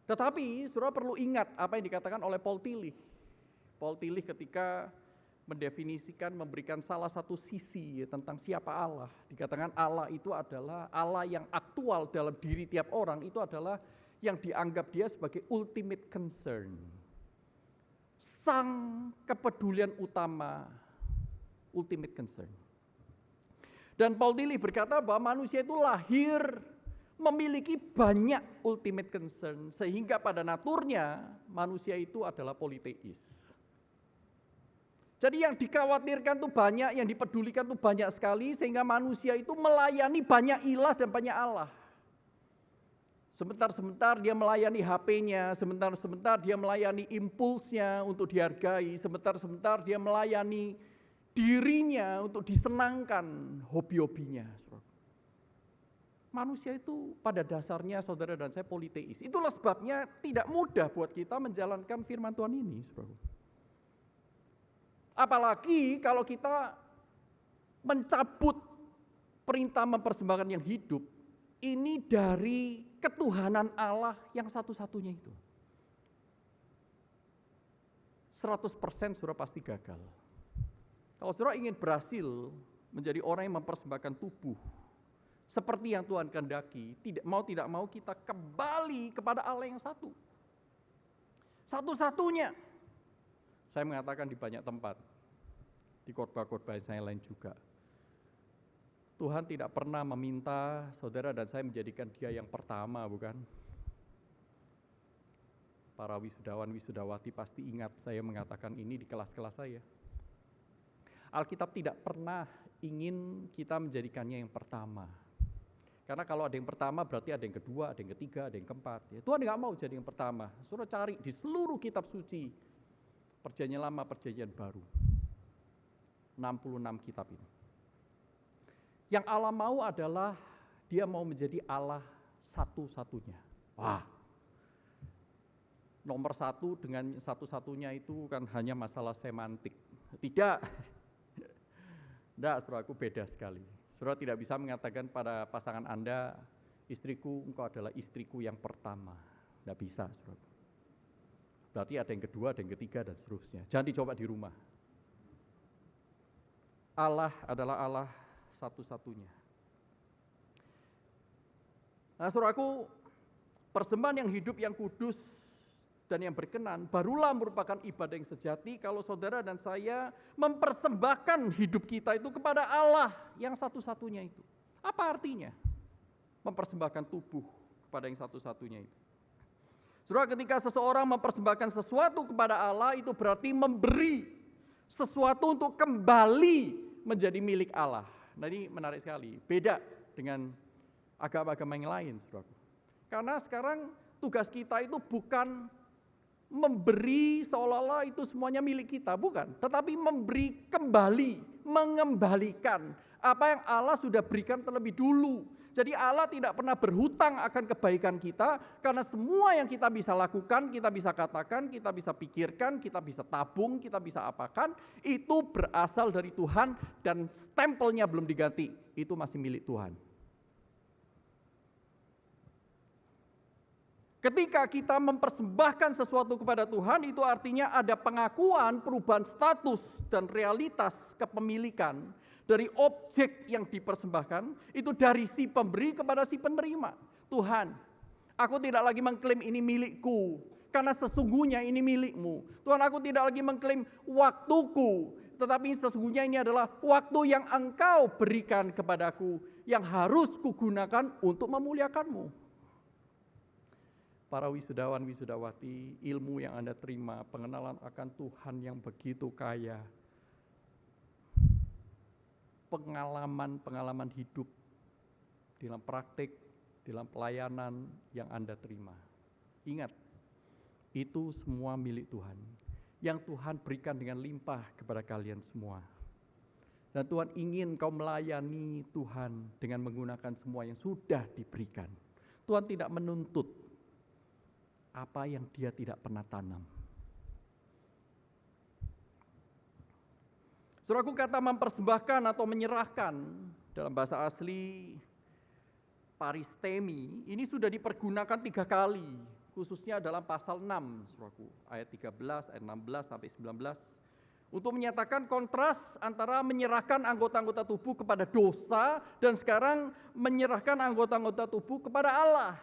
Tetapi saudara perlu ingat apa yang dikatakan oleh Paul Tillich. Paul Tillich ketika mendefinisikan, memberikan salah satu sisi tentang siapa Allah. Dikatakan Allah itu adalah Allah yang aktual dalam diri tiap orang, itu adalah yang dianggap dia sebagai ultimate concern. Sang kepedulian utama, ultimate concern. Dan Paul Tillich berkata bahwa manusia itu lahir memiliki banyak ultimate concern, sehingga pada naturnya manusia itu adalah politeis. Jadi yang dikhawatirkan tuh banyak, yang dipedulikan tuh banyak sekali, sehingga manusia itu melayani banyak ilah dan banyak Allah. Sebentar-sebentar dia melayani HP-nya, sebentar-sebentar dia melayani impulsnya untuk dihargai, sebentar-sebentar dia melayani dirinya untuk disenangkan, hobi-hobinya. Manusia itu pada dasarnya, saudara dan saya, politeis. Itulah sebabnya tidak mudah buat kita menjalankan firman Tuhan ini, saudara. Apalagi kalau kita mencabut perintah mempersembahkan yang hidup, ini dari ketuhanan Allah yang satu-satunya itu. 100% saudara pasti gagal. Kalau saudara ingin berhasil menjadi orang yang mempersembahkan tubuh, seperti yang Tuhan kehendaki, tidak mau kita kembali kepada Allah yang satu. Satu-satunya. Saya mengatakan di banyak tempat, di khotbah-khotbah saya lain juga. Tuhan tidak pernah meminta saudara dan saya menjadikan dia yang pertama, bukan? Para wisudawan-wisudawati pasti ingat saya mengatakan ini di kelas-kelas saya. Alkitab tidak pernah ingin kita menjadikannya yang pertama. Karena kalau ada yang pertama berarti ada yang kedua, ada yang ketiga, ada yang keempat. Ya, Tuhan nggak mau jadi yang pertama. Saudara cari di seluruh kitab suci, Perjanjian Lama, Perjanjian Baru. 66 kitab itu. Yang Allah mau adalah dia mau menjadi Allah satu-satunya. Wah, nomor satu dengan satu-satunya itu kan hanya masalah semantik. Tidak, saudaraku, beda sekali. Saudara tidak bisa mengatakan pada pasangan Anda, istriku, engkau adalah istriku yang pertama. Tidak bisa, saudara. Berarti ada yang kedua, ada yang ketiga, dan seterusnya. Jangan dicoba di rumah. Allah adalah Allah satu-satunya. Nah, saudaraku, persembahan yang hidup, yang kudus, dan yang berkenan barulah merupakan ibadah yang sejati kalau saudara dan saya mempersembahkan hidup kita itu kepada Allah yang satu-satunya itu. Apa artinya? Mempersembahkan tubuh kepada yang satu-satunya itu. Saudara, ketika seseorang mempersembahkan sesuatu kepada Allah, itu berarti memberi sesuatu untuk kembali menjadi milik Allah. Nah, ini menarik sekali, beda dengan agama-agama yang lain, saudara. Karena sekarang tugas kita itu bukan memberi seolah-olah itu semuanya milik kita, bukan. Tetapi memberi kembali, mengembalikan apa yang Allah sudah berikan terlebih dulu. Jadi Allah tidak pernah berhutang akan kebaikan kita, karena semua yang kita bisa lakukan, kita bisa katakan, kita bisa pikirkan, kita bisa tabung, kita bisa apakan, itu berasal dari Tuhan dan stempelnya belum diganti, itu masih milik Tuhan. Ketika kita mempersembahkan sesuatu kepada Tuhan, itu artinya ada pengakuan perubahan status dan realitas kepemilikan dari objek yang dipersembahkan, itu dari si pemberi kepada si penerima. Tuhan, aku tidak lagi mengklaim ini milikku, karena sesungguhnya ini milikmu. Tuhan, aku tidak lagi mengklaim waktuku, tetapi sesungguhnya ini adalah waktu yang Engkau berikan kepadaku, yang harus kugunakan untuk memuliakanmu. Para wisudawan, wisudawati, ilmu yang Anda terima, pengenalan akan Tuhan yang begitu kaya, pengalaman hidup dalam praktik, dalam pelayanan yang Anda terima. Ingat, itu semua milik Tuhan, yang Tuhan berikan dengan limpah kepada kalian semua. Dan Tuhan ingin kau melayani Tuhan dengan menggunakan semua yang sudah diberikan. Tuhan tidak menuntut apa yang Dia tidak pernah tanam. Saudaraku, kata mempersembahkan atau menyerahkan dalam bahasa asli paristemi ini sudah dipergunakan 3 kali, khususnya dalam pasal 6, saudaraku, ayat 13, ayat 16 sampai 19, untuk menyatakan kontras antara menyerahkan anggota-anggota tubuh kepada dosa dan sekarang menyerahkan anggota-anggota tubuh kepada Allah.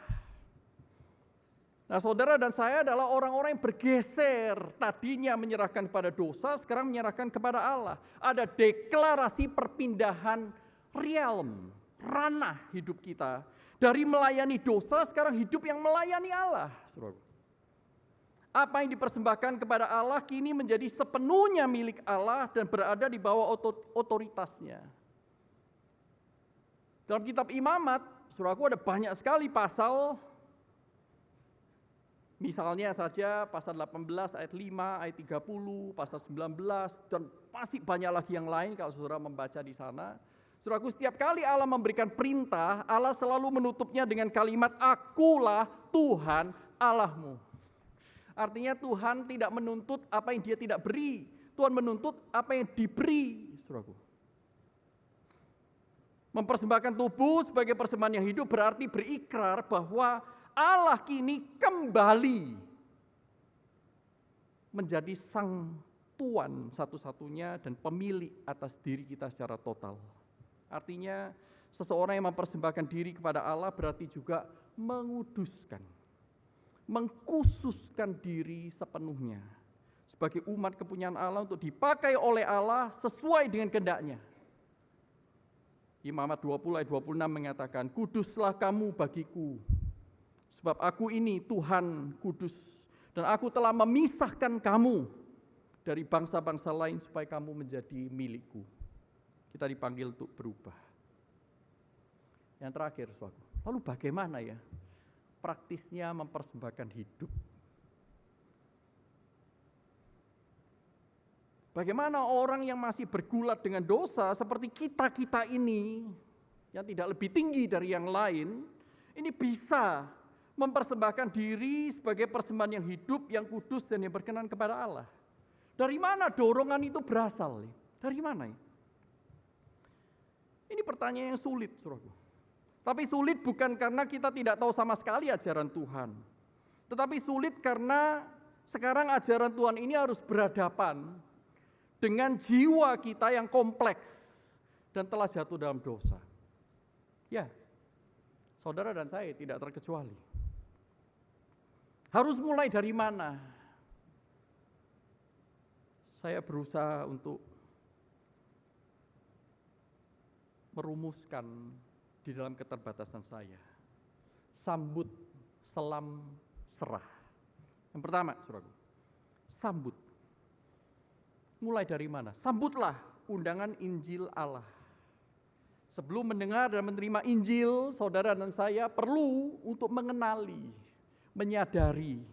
Nah, saudara dan saya adalah orang-orang yang bergeser, tadinya menyerahkan kepada dosa, sekarang menyerahkan kepada Allah. Ada deklarasi perpindahan realm, ranah hidup kita. Dari melayani dosa, sekarang hidup yang melayani Allah. Apa yang dipersembahkan kepada Allah kini menjadi sepenuhnya milik Allah dan berada di bawah otoritasnya. Dalam kitab Imamat, saudaraku, ada banyak sekali pasal. Misalnya saja pasal 18 ayat 5, ayat 30, pasal 19, dan masih banyak lagi yang lain kalau saudara membaca di sana. Saudaraku, setiap kali Allah memberikan perintah, Allah selalu menutupnya dengan kalimat, akulah Tuhan Allahmu. Artinya Tuhan tidak menuntut apa yang Dia tidak beri. Tuhan menuntut apa yang diberi, saudaraku. Mempersembahkan tubuh sebagai persembahan yang hidup berarti berikrar bahwa Allah kini kembali menjadi sang Tuan satu-satunya dan pemilik atas diri kita secara total. Artinya seseorang yang mempersembahkan diri kepada Allah berarti juga menguduskan, mengkhususkan diri sepenuhnya sebagai umat kepunyaan Allah untuk dipakai oleh Allah sesuai dengan kehendak-Nya. Imamat 20 ayat 26 mengatakan, kuduslah kamu bagiku, sebab aku ini Tuhan kudus, dan aku telah memisahkan kamu dari bangsa-bangsa lain supaya kamu menjadi milikku. Kita dipanggil untuk berubah. Yang terakhir, saudara, lalu bagaimana ya praktisnya mempersembahkan hidup? Bagaimana orang yang masih bergulat dengan dosa seperti kita-kita ini, yang tidak lebih tinggi dari yang lain, ini bisa mempersembahkan diri sebagai persembahan yang hidup, yang kudus, dan yang berkenan kepada Allah. Dari mana dorongan itu berasal? Dari mana? Ini pertanyaan yang sulit, saudaraku. Tapi sulit bukan karena kita tidak tahu sama sekali ajaran Tuhan. Tetapi sulit karena sekarang ajaran Tuhan ini harus berhadapan dengan jiwa kita yang kompleks dan telah jatuh dalam dosa. Ya, Saudara dan saya tidak terkecuali. Harus mulai dari mana? Saya berusaha untuk merumuskan di dalam keterbatasan saya. Sambut, selam, serah. Yang pertama, saudaraku, sambut. Mulai dari mana? Sambutlah undangan Injil Allah. Sebelum mendengar dan menerima Injil, saudara dan saya perlu untuk mengenali, menyadari,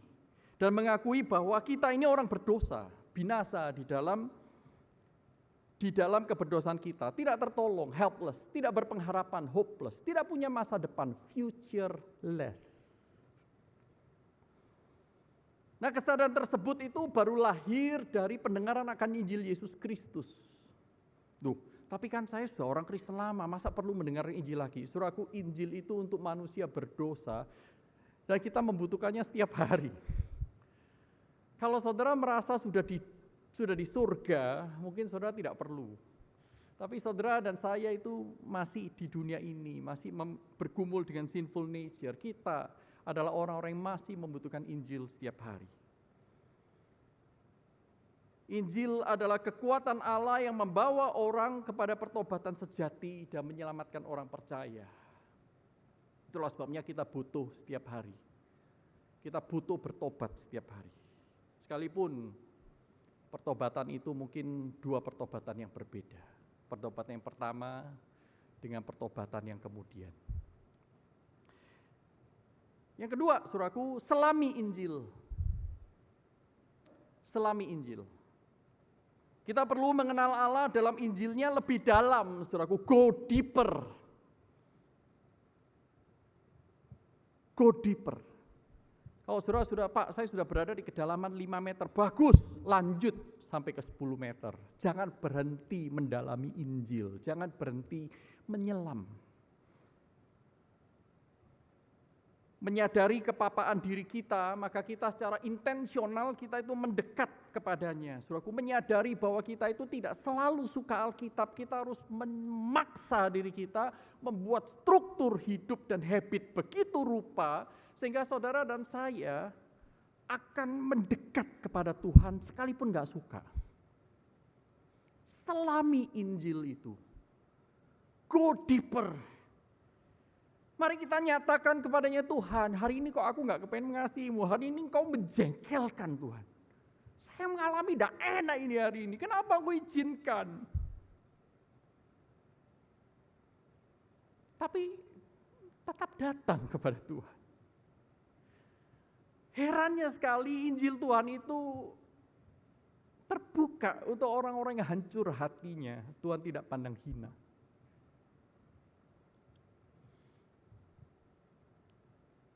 dan mengakui bahwa kita ini orang berdosa, binasa di dalam keberdosaan kita, tidak tertolong, helpless, tidak berpengharapan, hopeless, tidak punya masa depan, futureless. Nah, kesadaran tersebut itu baru lahir dari pendengaran akan Injil Yesus Kristus. Tapi kan saya sudah orang Kristen lama, masa perlu mendengar Injil lagi? Saudaraku, Injil itu untuk manusia berdosa dan kita membutuhkannya setiap hari. Kalau saudara merasa sudah di surga, mungkin saudara tidak perlu. Tapi saudara dan saya itu masih di dunia ini, masih bergumul dengan sinful nature. Kita adalah orang-orang yang masih membutuhkan Injil setiap hari. Injil adalah kekuatan Allah yang membawa orang kepada pertobatan sejati dan menyelamatkan orang percaya. Itulah sebabnya kita butuh setiap hari. Kita butuh bertobat setiap hari. Sekalipun pertobatan itu mungkin dua pertobatan yang berbeda. Pertobatan yang pertama dengan pertobatan yang kemudian. Yang kedua, saudaraku, selami Injil. Selami Injil. Kita perlu mengenal Allah dalam Injilnya lebih dalam, saudaraku. Go deeper. Go deeper. Kalau saudara Pak, saya sudah berada di kedalaman 5 meter, bagus, lanjut sampai ke 10 meter. Jangan berhenti mendalami Injil, jangan berhenti menyelam. Menyadari kepapaan diri kita, maka kita secara intensional kita itu mendekat kepadanya. Saudaraku, menyadari bahwa kita itu tidak selalu suka Alkitab, kita harus memaksa diri kita, membuat struktur hidup dan habit begitu rupa, sehingga saudara dan saya akan mendekat kepada Tuhan sekalipun gak suka. Selami Injil itu. Go deeper. Mari kita nyatakan kepadanya, Tuhan, hari ini kok aku gak kepengen mengasihimu, hari ini kau menjengkelkan Tuhan. Saya mengalami tidak enak ini hari ini, kenapa kau izinkan? Tapi tetap datang kepada Tuhan. Herannya sekali Injil Tuhan itu terbuka untuk orang-orang yang hancur hatinya. Tuhan tidak pandang hina.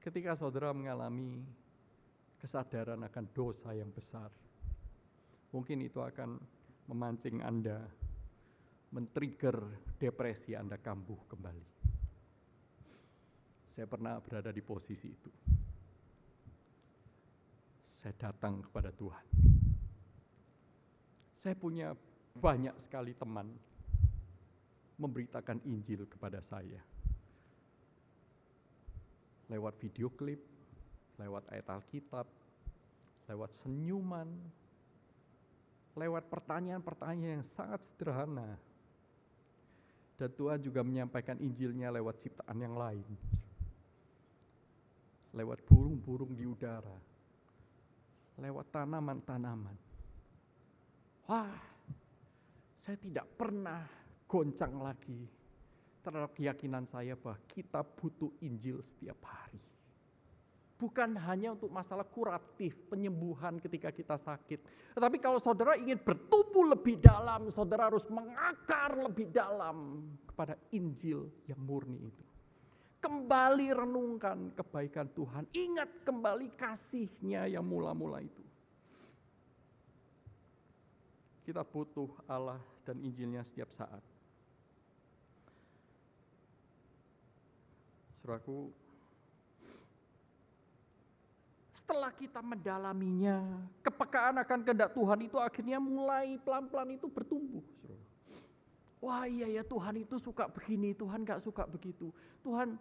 Ketika saudara mengalami kesadaran akan dosa yang besar, mungkin itu akan memancing Anda, men-trigger depresi Anda kambuh kembali. Saya pernah berada di posisi itu. Saya datang kepada Tuhan. Saya punya banyak sekali teman memberitakan Injil kepada saya. Lewat video klip, lewat ayat Alkitab, lewat senyuman, lewat pertanyaan-pertanyaan yang sangat sederhana. Dan Tuhan juga menyampaikan Injilnya lewat ciptaan yang lain. Lewat burung-burung di udara, lewat tanaman-tanaman. Wah, saya tidak pernah goncang lagi terhadap keyakinan saya bahwa kita butuh Injil setiap hari. Bukan hanya untuk masalah kuratif, penyembuhan ketika kita sakit. Tetapi kalau saudara ingin bertumbuh lebih dalam, saudara harus mengakar lebih dalam kepada Injil yang murni itu. Kembali renungkan kebaikan Tuhan, ingat kembali kasih-Nya yang mula-mula itu. Kita butuh Allah dan Injilnya setiap saat. Saudaraku, setelah kita mendalaminya, kepekaan akan kehendak Tuhan itu akhirnya mulai pelan-pelan itu bertumbuh. Wah iya ya, Tuhan itu suka begini, Tuhan gak suka begitu. Tuhan,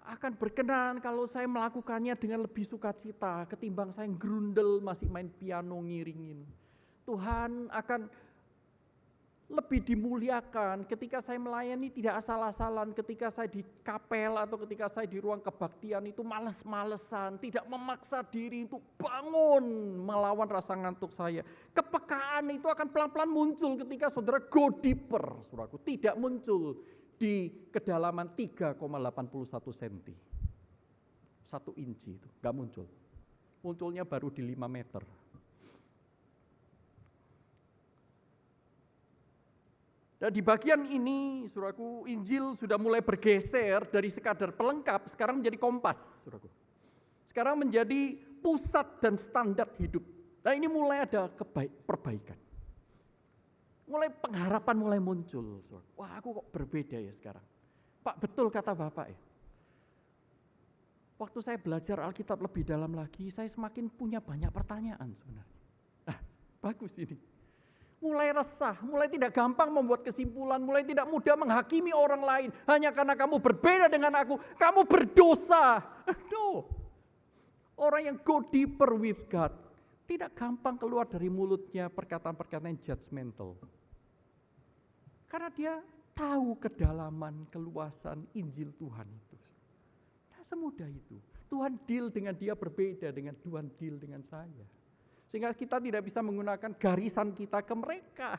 akan berkenan kalau saya melakukannya dengan lebih sukacita ketimbang saya grundel masih main piano ngiringin. Tuhan akan lebih dimuliakan ketika saya melayani tidak asal-asalan, ketika saya di kapel atau ketika saya di ruang kebaktian itu males-malesan, tidak memaksa diri untuk bangun melawan rasa ngantuk saya. Kepekaan itu akan pelan-pelan muncul ketika saudara go deeper, saudaraku, tidak muncul di kedalaman 3,81 cm. 1 inci itu, enggak muncul. Munculnya baru di 5 meter. Dan di bagian ini, saudaraku, Injil sudah mulai bergeser dari sekadar pelengkap, sekarang menjadi kompas, saudaraku. Sekarang menjadi pusat dan standar hidup. Nah ini mulai ada perbaikan. Mulai pengharapan mulai muncul. Saudaraku. Wah aku kok berbeda ya sekarang. Pak betul kata Bapak ya. Waktu saya belajar Alkitab lebih dalam lagi, saya semakin punya banyak pertanyaan sebenarnya. Nah bagus ini. Mulai resah, mulai tidak gampang membuat kesimpulan, mulai tidak mudah menghakimi orang lain. Hanya karena kamu berbeda dengan aku, kamu berdosa. No. Orang yang go deeper with God, tidak gampang keluar dari mulutnya perkataan-perkataan judgmental. Karena dia tahu kedalaman, keluasan Injil Tuhan itu. Nah semudah itu. Tuhan deal dengan dia berbeda dengan Tuhan deal dengan saya. Sehingga kita tidak bisa menggunakan garisan kita ke mereka.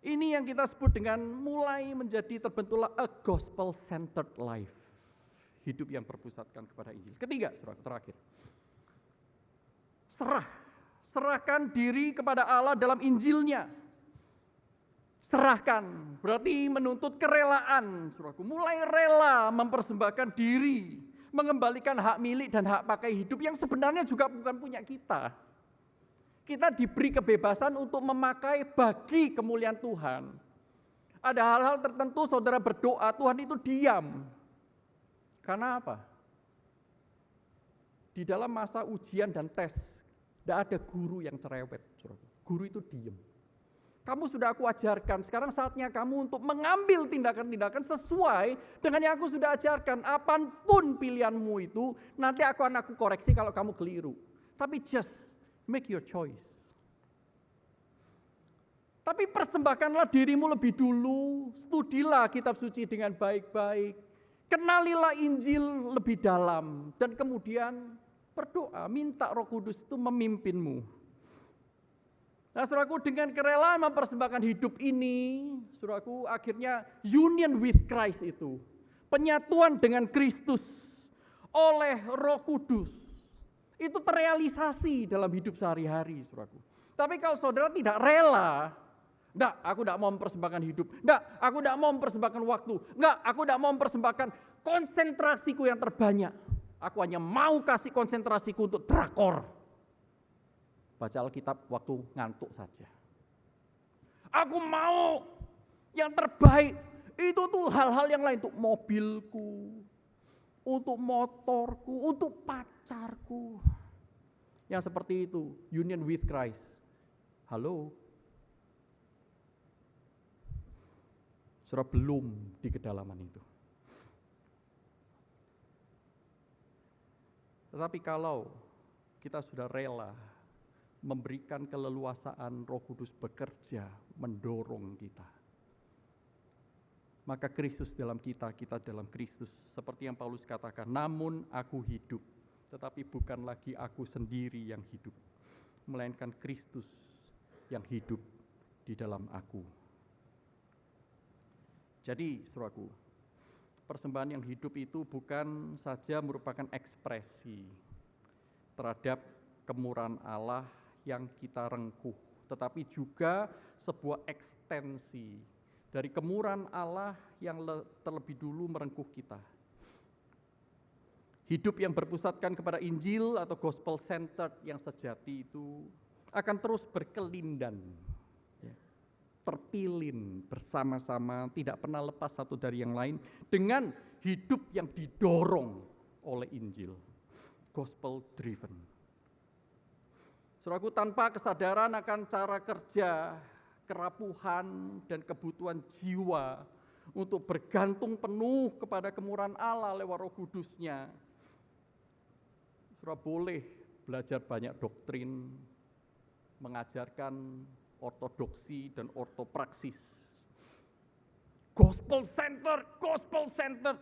Ini yang kita sebut dengan mulai menjadi terbentuklah a gospel-centered life. Hidup yang berpusatkan kepada Injil. Ketiga, terakhir. Serahkan diri kepada Allah dalam Injilnya. Serahkan, berarti menuntut kerelaan. Mulai rela mempersembahkan diri. Mengembalikan hak milik dan hak pakai hidup yang sebenarnya juga bukan punya kita. Kita diberi kebebasan untuk memakai bagi kemuliaan Tuhan. Ada hal-hal tertentu saudara berdoa, Tuhan itu diam. Karena apa? Di dalam masa ujian dan tes, tidak ada guru yang cerewet. Guru itu diam. Kamu sudah aku ajarkan, sekarang saatnya kamu untuk mengambil tindakan-tindakan sesuai dengan yang aku sudah ajarkan. Apapun pilihanmu itu, nanti aku koreksi kalau kamu keliru. Tapi just make your choice. Tapi persembahkanlah dirimu lebih dulu, studilah kitab suci dengan baik-baik, kenalilah Injil lebih dalam, dan kemudian berdoa, minta Roh Kudus itu memimpinmu. Nah saudaraku, dengan kerelaan mempersembahkan hidup ini, saudaraku, akhirnya union with Christ itu, penyatuan dengan Kristus oleh Roh Kudus, itu terrealisasi dalam hidup sehari-hari, saudaraku. Tapi kalau saudara tidak rela, enggak, aku tidak mau mempersembahkan hidup, enggak, aku tidak mau mempersembahkan waktu, enggak, aku tidak mau mempersembahkan konsentrasiku yang terbanyak, aku hanya mau kasih konsentrasiku untuk drakor. Baca Alkitab waktu ngantuk saja. Aku mau yang terbaik. Itu tuh hal-hal yang lain. Untuk mobilku, untuk motorku, untuk pacarku. Yang seperti itu, union with Christ. Halo? Saudara belum di kedalaman itu. Tetapi kalau kita sudah rela memberikan keleluasaan Roh Kudus bekerja, mendorong kita. Maka Kristus dalam kita, kita dalam Kristus. Seperti yang Paulus katakan, namun aku hidup, tetapi bukan lagi aku sendiri yang hidup, melainkan Kristus yang hidup di dalam aku. Jadi, saudaraku, persembahan yang hidup itu bukan saja merupakan ekspresi terhadap kemurahan Allah yang kita rengkuh, tetapi juga sebuah ekstensi dari kemurahan Allah yang terlebih dulu merengkuh kita. Hidup yang berpusatkan kepada Injil atau gospel centered yang sejati itu akan terus berkelindan, terpilin bersama-sama, tidak pernah lepas satu dari yang lain dengan hidup yang didorong oleh Injil, gospel driven. Saudaraku, tanpa kesadaran akan cara kerja, kerapuhan, dan kebutuhan jiwa, untuk bergantung penuh kepada kemurahan Allah lewat Roh Kudus-Nya. Saudara boleh belajar banyak doktrin, mengajarkan ortodoksi dan ortopraksis. Gospel centered,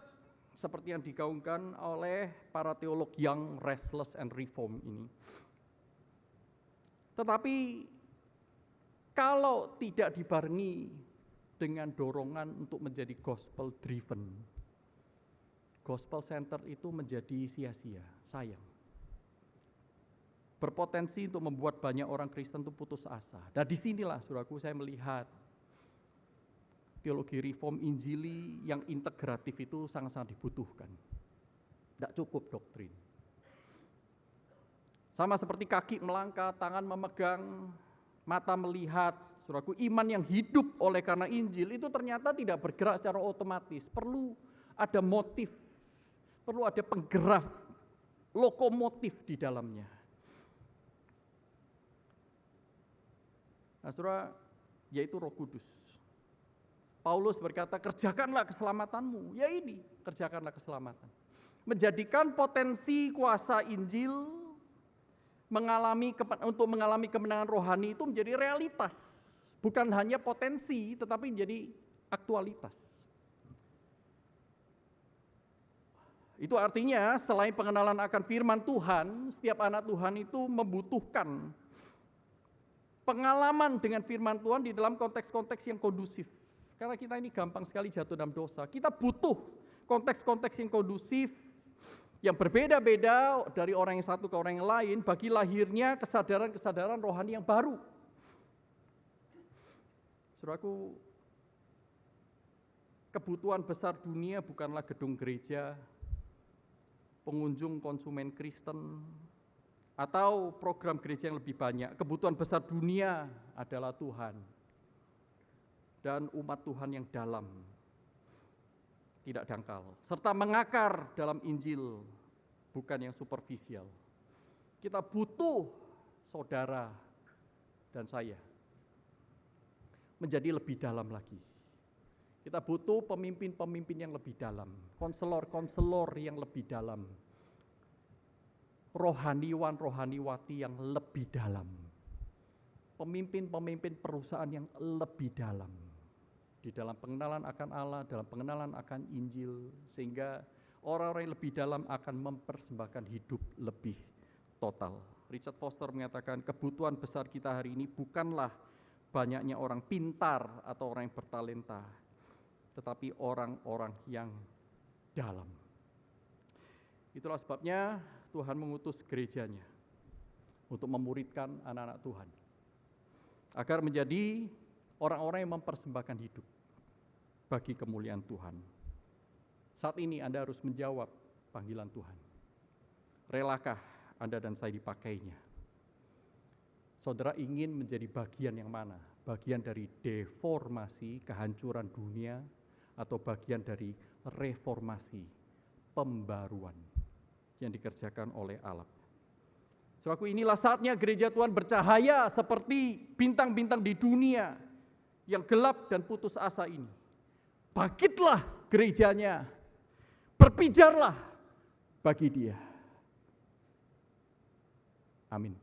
seperti yang digaungkan oleh para teolog yang restless and reform ini. Tetapi kalau tidak dibarengi dengan dorongan untuk menjadi gospel driven, gospel center itu menjadi sia-sia, sayang. Berpotensi untuk membuat banyak orang Kristen itu putus asa. Nah disinilah saudaraku saya melihat teologi reform Injili yang integratif itu sangat-sangat dibutuhkan. Tidak cukup doktrin. Sama seperti kaki melangkah, tangan memegang, mata melihat. Saudaraku, iman yang hidup oleh karena Injil itu ternyata tidak bergerak secara otomatis. Perlu ada motif, perlu ada penggerak, lokomotif di dalamnya. Nah saudara, yaitu Roh Kudus. Paulus berkata, kerjakanlah keselamatanmu. Ya ini, kerjakanlah keselamatan. Menjadikan potensi kuasa Injil untuk mengalami kemenangan rohani itu menjadi realitas. Bukan hanya potensi, tetapi menjadi aktualitas. Itu artinya selain pengenalan akan firman Tuhan, setiap anak Tuhan itu membutuhkan pengalaman dengan firman Tuhan di dalam konteks-konteks yang kondusif. Karena kita ini gampang sekali jatuh dalam dosa. Kita butuh konteks-konteks yang kondusif, yang berbeda-beda dari orang yang satu ke orang yang lain, bagi lahirnya kesadaran-kesadaran rohani yang baru. Saudaraku, kebutuhan besar dunia bukanlah gedung gereja, pengunjung konsumen Kristen, atau program gereja yang lebih banyak. Kebutuhan besar dunia adalah Tuhan dan umat Tuhan yang dalam, tidak dangkal, serta mengakar dalam Injil, bukan yang superficial. Kita butuh saudara dan saya menjadi lebih dalam lagi. Kita butuh pemimpin-pemimpin yang lebih dalam, konselor-konselor yang lebih dalam, rohaniwan-rohaniwati yang lebih dalam, pemimpin-pemimpin perusahaan yang lebih dalam, di dalam pengenalan akan Allah, dalam pengenalan akan Injil, sehingga orang-orang yang lebih dalam akan mempersembahkan hidup lebih total. Richard Foster mengatakan, kebutuhan besar kita hari ini bukanlah banyaknya orang pintar atau orang yang bertalenta, tetapi orang-orang yang dalam. Itulah sebabnya Tuhan mengutus gerejanya untuk memuridkan anak-anak Tuhan, agar menjadi orang-orang yang mempersembahkan hidup bagi kemuliaan Tuhan. Saat ini Anda harus menjawab panggilan Tuhan. Relakah Anda dan saya dipakainya? Saudara ingin menjadi bagian yang mana? Bagian dari deformasi, kehancuran dunia, atau bagian dari reformasi, pembaruan yang dikerjakan oleh Allah. Saudaraku, inilah saatnya gereja Tuhan bercahaya seperti bintang-bintang di dunia yang gelap dan putus asa ini. Bangkitlah gerejanya, berpijarlah bagi Dia. Amin.